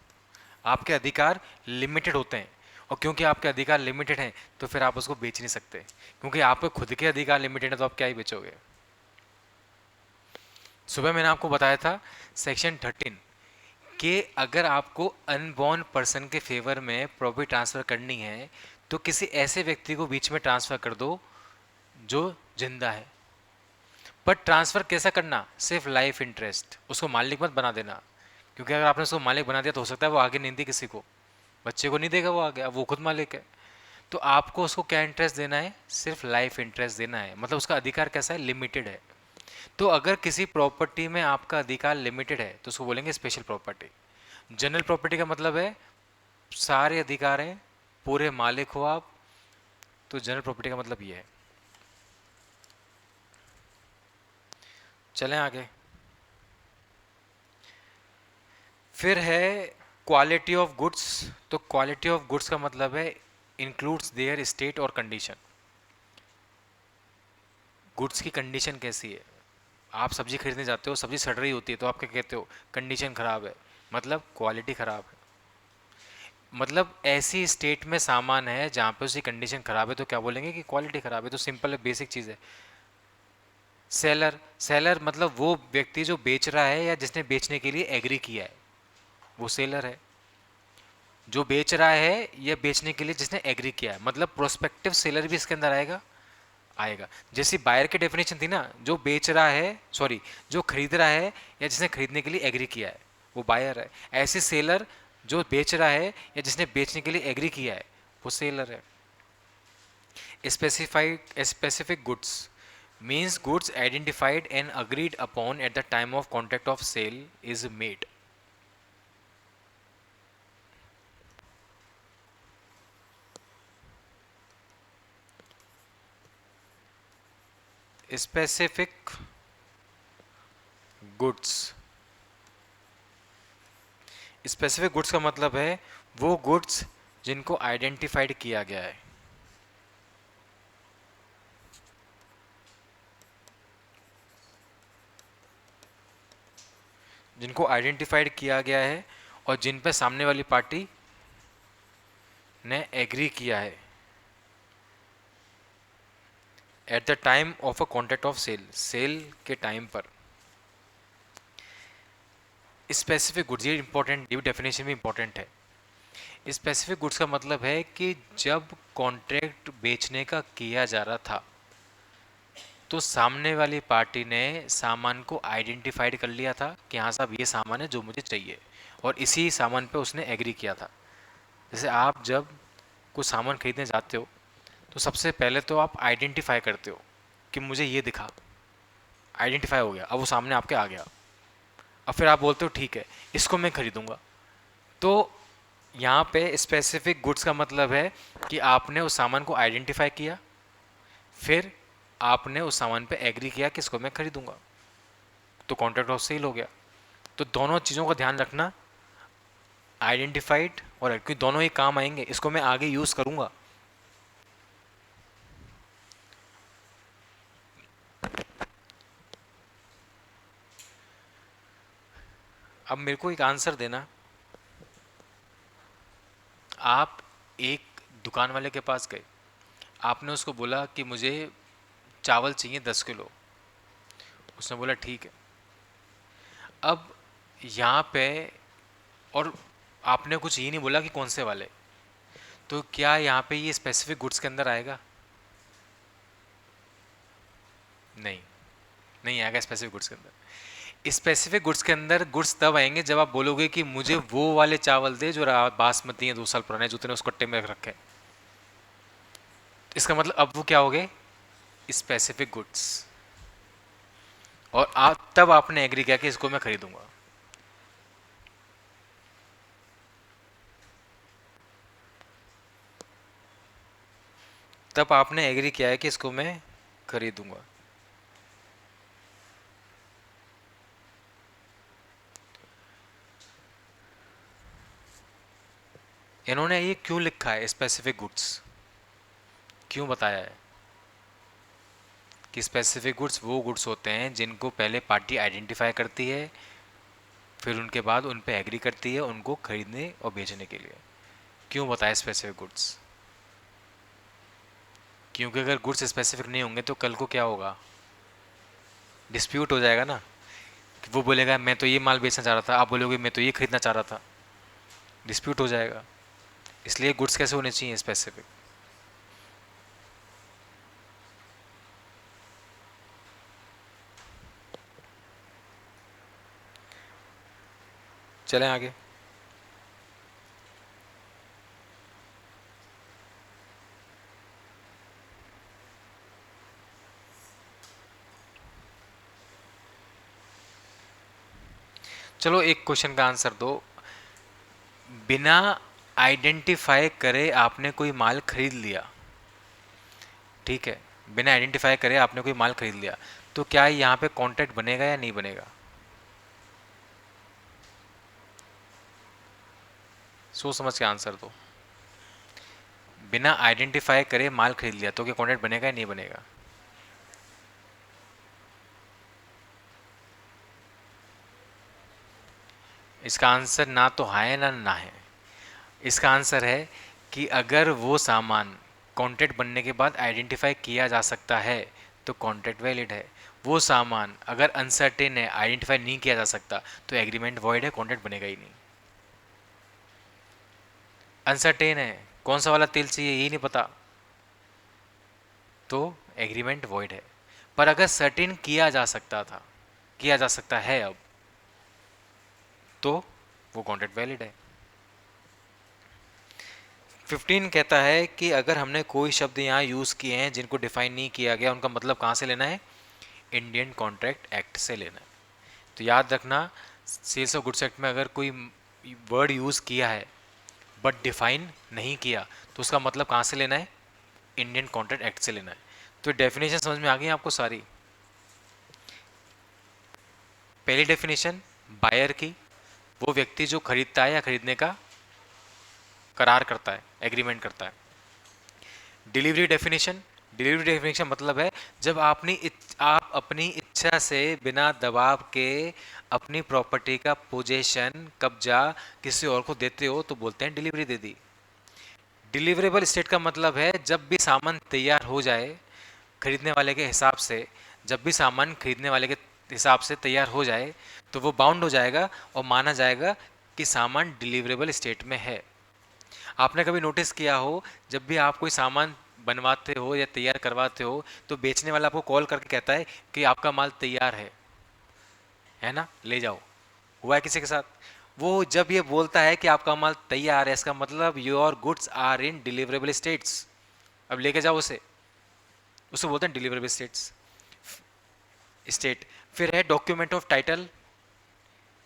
आपके अधिकार लिमिटेड होते हैं, और क्योंकि आपके अधिकार लिमिटेड हैं तो फिर आप उसको बेच नहीं सकते, क्योंकि आपके खुद के अधिकार लिमिटेड है तो आप क्या ही बेचोगे। सुबह मैंने आपको बताया था सेक्शन 13 कि अगर आपको अनबॉर्न पर्सन के फेवर में प्रॉपर्टी ट्रांसफर करनी है तो किसी ऐसे व्यक्ति को बीच में ट्रांसफर कर दो जो जिंदा है। पर ट्रांसफर कैसा करना? सिर्फ लाइफ इंटरेस्ट, उसको मालिक मत बना देना, क्योंकि अगर आपने उसको मालिक बना दिया तो हो सकता है वो आगे नहीं दे किसी को, बच्चे को नहीं देगा वो आगे, अब वो खुद मालिक है। तो आपको उसको क्या इंटरेस्ट देना है? सिर्फ लाइफ इंटरेस्ट देना है, मतलब उसका अधिकार कैसा है? लिमिटेड है। तो अगर किसी प्रॉपर्टी में आपका अधिकार लिमिटेड है तो उसको बोलेंगे स्पेशल प्रॉपर्टी। जनरल प्रॉपर्टी का मतलब है सारे अधिकार हैं, पूरे मालिक हो आप, तो जनरल प्रॉपर्टी का मतलब ये है। चलें आगे। फिर है क्वालिटी ऑफ गुड्स। तो क्वालिटी ऑफ गुड्स का मतलब है इंक्लूड्स देयर स्टेट और कंडीशन। गुड्स की कंडीशन कैसी है? आप सब्जी खरीदने जाते हो, सब्जी सड़ रही होती है तो आप क्या कहते हो? कंडीशन खराब है, मतलब क्वालिटी खराब है। मतलब ऐसी स्टेट में सामान है जहाँ पे उसकी कंडीशन खराब है तो क्या बोलेंगे? कि क्वालिटी खराब है। तो सिंपल है, बेसिक चीज़ है। सेलर, सेलर मतलब वो व्यक्ति जो बेच रहा है या जिसने बेचने के लिए एग्री किया है, वो सेलर है। जो बेच रहा है या बेचने के लिए जिसने एग्री किया है, मतलब प्रोस्पेक्टिव सेलर भी इसके अंदर आएगा, आएगा। जैसी बायर की डेफिनेशन थी ना, जो बेच रहा है, सॉरी, जो खरीद रहा है या जिसने खरीदने के लिए एग्री किया है वो बायर है। ऐसे सेलर जो बेच रहा है या जिसने बेचने के लिए एग्री किया है वो सेलर है। Specified specific goods means goods identified and agreed upon at the time of contract of sale is made। Specific goods, specific goods का मतलब है वो गुड्स जिनको आइडेंटिफाइड किया गया है। जिनको आइडेंटिफाइड किया गया है और जिन पे सामने वाली पार्टी ने एग्री किया है at the time of a contract of sale, sale के टाइम पर। स्पेसिफिक गुड्स, ये इंपॉर्टेंट, ये डेफिनेशन भी इंपॉर्टेंट है। स्पेसिफिक गुड्स का मतलब है कि जब कॉन्ट्रैक्ट बेचने का किया जा रहा था तो सामने वाली पार्टी ने सामान को आइडेंटिफाइड कर लिया था कि हाँ साहब ये सामान है जो मुझे चाहिए, और इसी सामान पे उसने एग्री किया था। जैसे आप जब कुछ सामान खरीदने जाते हो तो सबसे पहले तो आप आइडेंटिफाई करते हो कि मुझे ये दिखा, आइडेंटिफाई हो गया, अब वो सामने आपके आ गया, अब फिर आप बोलते हो ठीक है इसको मैं खरीदूंगा। तो यहाँ पे स्पेसिफिक गुड्स का मतलब है कि आपने उस सामान को आइडेंटिफाई किया, फिर आपने उस सामान पे एग्री किया कि इसको मैं खरीदूंगा, तो कॉन्ट्रैक्ट ऑफ सेल हो गया। तो दोनों चीज़ों का ध्यान रखना, आइडेंटिफाइड और क्योंकि दोनों ही काम आएंगे, इसको मैं आगे यूज़ करूंगा। अब मेरे को एक आंसर देना, आप एक दुकान वाले के पास गए, आपने उसको बोला कि मुझे चावल चाहिए 10 किलो, उसने बोला ठीक है। अब यहाँ पे, और आपने कुछ ये नहीं बोला कि कौन से वाले, तो क्या यहाँ पे ये स्पेसिफिक गुड्स के अंदर आएगा? नहीं, नहीं आएगा स्पेसिफिक गुड्स के अंदर। स्पेसिफिक गुड्स के अंदर गुड्स तब आएंगे जब आप बोलोगे कि मुझे वो वाले चावल दे जो बासमती हैं 2 साल पुराने, जो तूने उस कट्टे में रख रखे हैं। इसका मतलब अब वो क्या हो गए? Specific goods. और आप तब आपने एग्री किया कि इसको मैं खरीदूंगा। तब आपने एग्री किया है कि इसको मैं खरीदूंगा। इन्होंने ये क्यों लिखा है स्पेसिफिक गुड्स, क्यों बताया है कि स्पेसिफिक गुड्स वो गुड्स होते हैं जिनको पहले पार्टी आइडेंटिफाई करती है, फिर उनके बाद उन पे एग्री करती है उनको खरीदने और बेचने के लिए। क्यों बताया स्पेसिफिक गुड्स? क्योंकि अगर गुड्स स्पेसिफिक नहीं होंगे तो कल को क्या होगा? डिस्प्यूट हो जाएगा ना, कि वो बोलेगा मैं तो ये माल बेचना चाह रहा था, आप बोलोगे मैं तो ये खरीदना चाह रहा था, डिस्प्यूट हो जाएगा। इसलिए गुड्स कैसे होने चाहिए? स्पेसिफिक। चलें आगे। चलो एक क्वेश्चन का आंसर दो। बिना आइडेंटिफाई करे आपने कोई माल खरीद लिया, ठीक है, बिना आइडेंटिफाई करे आपने कोई माल खरीद लिया, तो क्या यहाँ पे कॉन्ट्रैक्ट बनेगा या नहीं बनेगा? सोच समझ के आंसर दो। बिना आइडेंटिफाई करे माल खरीद लिया तो क्या कॉन्ट्रैक्ट बनेगा या नहीं बनेगा? इसका आंसर ना तो हाँ है ना है। इसका आंसर है कि अगर वो सामान कॉन्ट्रैक्ट बनने के बाद आइडेंटिफाई किया जा सकता है तो कॉन्ट्रैक्ट वैलिड है। वो सामान अगर अनसर्टेन है, आइडेंटिफाई नहीं किया जा सकता, तो एग्रीमेंट वॉइड है, कॉन्ट्रैक्ट बनेगा ही नहीं। अनसर्टेन है, कौन सा वाला तेल चाहिए यही नहीं पता, तो एग्रीमेंट वॉइड है। पर अगर सर्टेन किया जा सकता था, किया जा सकता है अब, तो वो कॉन्ट्रैक्ट वैलिड है। 15 कहता है कि अगर हमने कोई शब्द यहाँ यूज़ किए हैं जिनको डिफाइन नहीं किया गया, उनका मतलब कहाँ से लेना है? इंडियन कॉन्ट्रैक्ट एक्ट से लेना है। तो याद रखना, सेल्स ऑफ गुड्स एक्ट में अगर कोई वर्ड यूज़ किया है बट डिफाइन नहीं किया, तो उसका मतलब कहाँ से लेना है? इंडियन कॉन्ट्रैक्ट एक्ट से लेना है। तो डेफिनेशन समझ में आ गई आपको सारी? पहली डेफिनेशन बायर की, वो व्यक्ति जो खरीदता है या खरीदने का करार करता है, एग्रीमेंट करता है। डिलीवरी डेफिनेशन, डिलीवरी डेफिनेशन मतलब है जब आप अपनी इच्छा से बिना दबाव के अपनी प्रॉपर्टी का पोजेशन, कब्जा किसी और को देते हो तो बोलते हैं डिलीवरी दे दी। डिलीवरेबल स्टेट का मतलब है जब भी सामान तैयार हो जाए खरीदने वाले के हिसाब से, जब भी सामान खरीदने वाले के हिसाब से तैयार हो जाए तो वो बाउंड हो जाएगा और माना जाएगा कि सामान डिलीवरेबल स्टेट में है। आपने कभी नोटिस किया हो, जब भी आप कोई सामान बनवाते हो या तैयार करवाते हो तो बेचने वाला आपको कॉल करके कहता है कि आपका माल तैयार है ना, ले जाओ। हुआ है किसी के साथ? वो जब ये बोलता है कि आपका माल तैयार है, इसका मतलब your goods are in deliverable states, अब लेके जाओ उसे, उसको बोलते हैं डिलीवरेबल स्टेट्स स्टेट। फिर है डॉक्यूमेंट ऑफ टाइटल।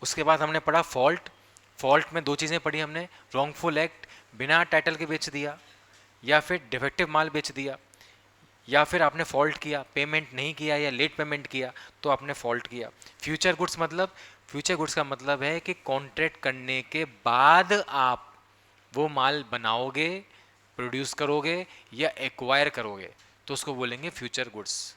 उसके बाद हमने पढ़ा फॉल्ट। फॉल्ट में दो चीज़ें पढ़ी हमने, रॉन्गफुल एक्ट, बिना टाइटल के बेच दिया, या फिर डिफेक्टिव माल बेच दिया, या फिर आपने फॉल्ट किया, पेमेंट नहीं किया या लेट पेमेंट किया तो आपने फॉल्ट किया। फ्यूचर गुड्स मतलब, फ्यूचर गुड्स का मतलब है कि कॉन्ट्रैक्ट करने के बाद आप वो माल बनाओगे, प्रोड्यूस करोगे या एक्वायर करोगे तो उसको बोलेंगे फ्यूचर गुड्स।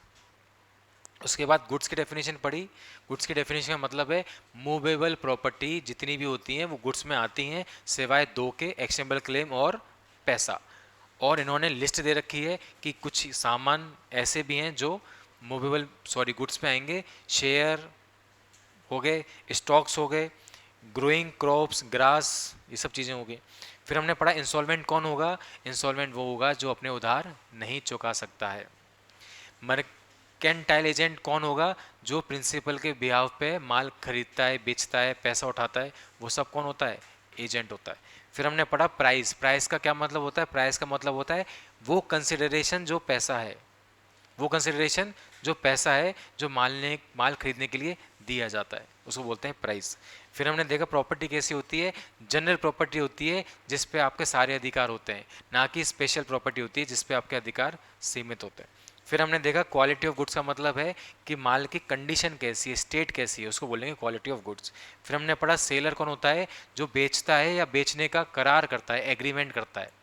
उसके बाद गुड्स की डेफिनेशन पढ़ी। गुड्स की डेफिनेशन का मतलब है मूवेबल प्रॉपर्टी जितनी भी होती हैं वो गुड्स में आती हैं, सिवाय दो के, एक्सचेंजेबल क्लेम और पैसा। और इन्होंने लिस्ट दे रखी है कि कुछ सामान ऐसे भी हैं जो मूवेबल सॉरी गुड्स में आएंगे, शेयर हो गए, स्टॉक्स हो गए, ग्रोइंग क्रॉप्स, ग्रास, ये सब चीज़ें हो गई। फिर हमने पढ़ा इंस्टॉलमेंट कौन होगा। इंस्टॉलमेंट वो होगा जो अपने उधार नहीं चुका सकता है। मर्केंटाइल एजेंट कौन होगा, जो प्रिंसिपल के बिहाव पे माल खरीदता है, बेचता है, पैसा उठाता है, वो सब कौन होता है, एजेंट होता है। फिर हमने पढ़ा प्राइस। प्राइस का क्या मतलब होता है, प्राइस का मतलब होता है वो कंसिडरेशन जो पैसा है, वो कंसिडरेशन जो पैसा है जो माल खरीदने के लिए दिया जाता है, उसको बोलते हैं प्राइस। फिर हमने देखा प्रॉपर्टी कैसी होती है, जनरल प्रॉपर्टी होती है जिस पे आपके सारे अधिकार होते हैं, ना कि स्पेशल प्रॉपर्टी होती है जिस पे आपके अधिकार सीमित होते हैं। फिर हमने देखा क्वालिटी ऑफ गुड्स का मतलब है कि माल की कंडीशन कैसी है, स्टेट कैसी है, उसको बोलेंगे क्वालिटी ऑफ गुड्स। फिर हमने पढ़ा सेलर कौन होता है, जो बेचता है या बेचने का करार करता है, एग्रीमेंट करता है।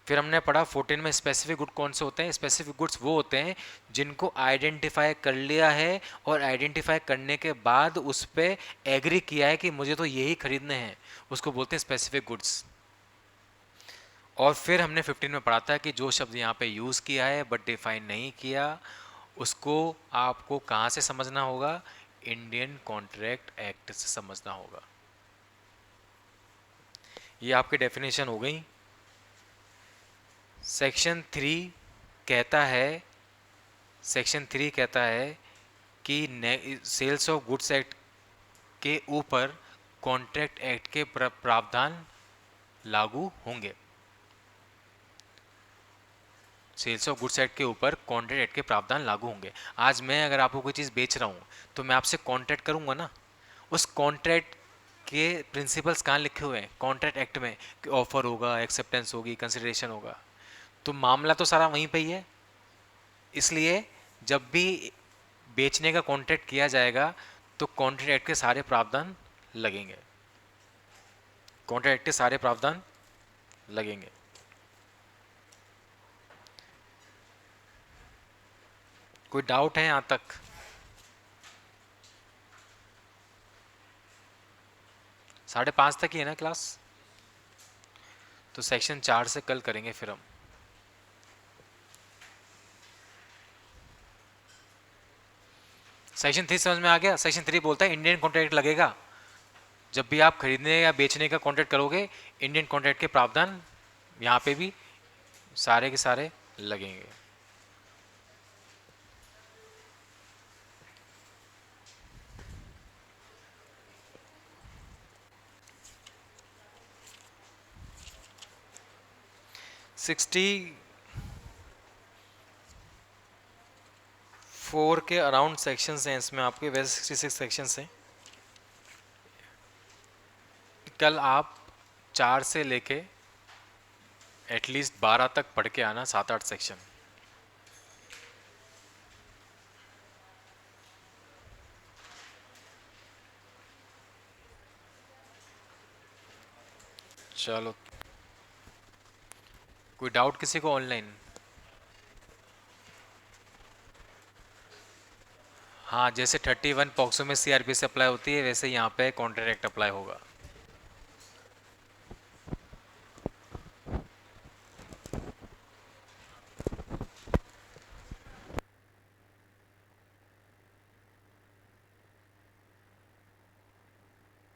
फिर हमने पढ़ा 14 में स्पेसिफिक गुड कौन से होते हैं। स्पेसिफिक गुड्स वो होते हैं जिनको आइडेंटिफाई कर लिया है और आइडेंटिफाई करने के बाद उस पर एग्री किया है कि मुझे तो यही खरीदने हैं, उसको बोलते हैं स्पेसिफिक गुड्स। और फिर हमने 15 में पढ़ा था कि जो शब्द यहाँ पे यूज़ किया है बट डिफाइन नहीं किया, उसको आपको कहाँ से समझना होगा, इंडियन कॉन्ट्रैक्ट एक्ट से समझना होगा। ये आपकी डेफिनेशन हो गई। सेक्शन 3 कहता है, सेक्शन 3 कहता है कि सेल्स ऑफ गुड्स एक्ट के ऊपर कॉन्ट्रैक्ट एक्ट के प्रावधान लागू होंगे। सेल्स ऑफ गुड्स एक्ट के ऊपर कॉन्ट्रैक्ट एक्ट के प्रावधान लागू होंगे। आज मैं अगर आपको कोई चीज़ बेच रहा हूँ तो मैं आपसे कॉन्ट्रैक्ट करूँगा ना, उस कॉन्ट्रैक्ट के प्रिंसिपल्स कहाँ लिखे हुए हैं, कॉन्ट्रैक्ट एक्ट में, कि ऑफर होगा, एक्सेप्टेंस होगी, कंसिडरेशन होगा। तो मामला तो सारा वहीं पे ही है। इसलिए जब भी बेचने का कॉन्ट्रैक्ट किया जाएगा तो कॉन्ट्रैक्ट एक्ट के सारे प्रावधान लगेंगे, कॉन्ट्रैक्ट के सारे प्रावधान लगेंगे। कोई डाउट है यहाँ तक? 5:30 तक ही है ना क्लास, तो सेक्शन 4 से कल करेंगे फिर हम। सेक्शन 3 समझ में आ गया? सेक्शन 3 बोलता है इंडियन कॉन्ट्रैक्ट लगेगा जब भी आप खरीदने या बेचने का कॉन्ट्रैक्ट करोगे, इंडियन कॉन्ट्रैक्ट के प्रावधान यहाँ पे भी सारे के सारे लगेंगे। सिक्सटी 4 के अराउंड सेक्शंस हैं इसमें आपके, वैसे 66 सेक्शंस हैं। कल आप 4 से लेके एटलीस्ट 12 तक पढ़ के आना, 7-8 सेक्शन। चलो, कोई डाउट किसी को ऑनलाइन? हाँ, जैसे 31 पॉक्सो में सीआरपीसी अप्लाई होती है, वैसे यहाँ पे कॉन्ट्रैक्ट अप्लाई होगा।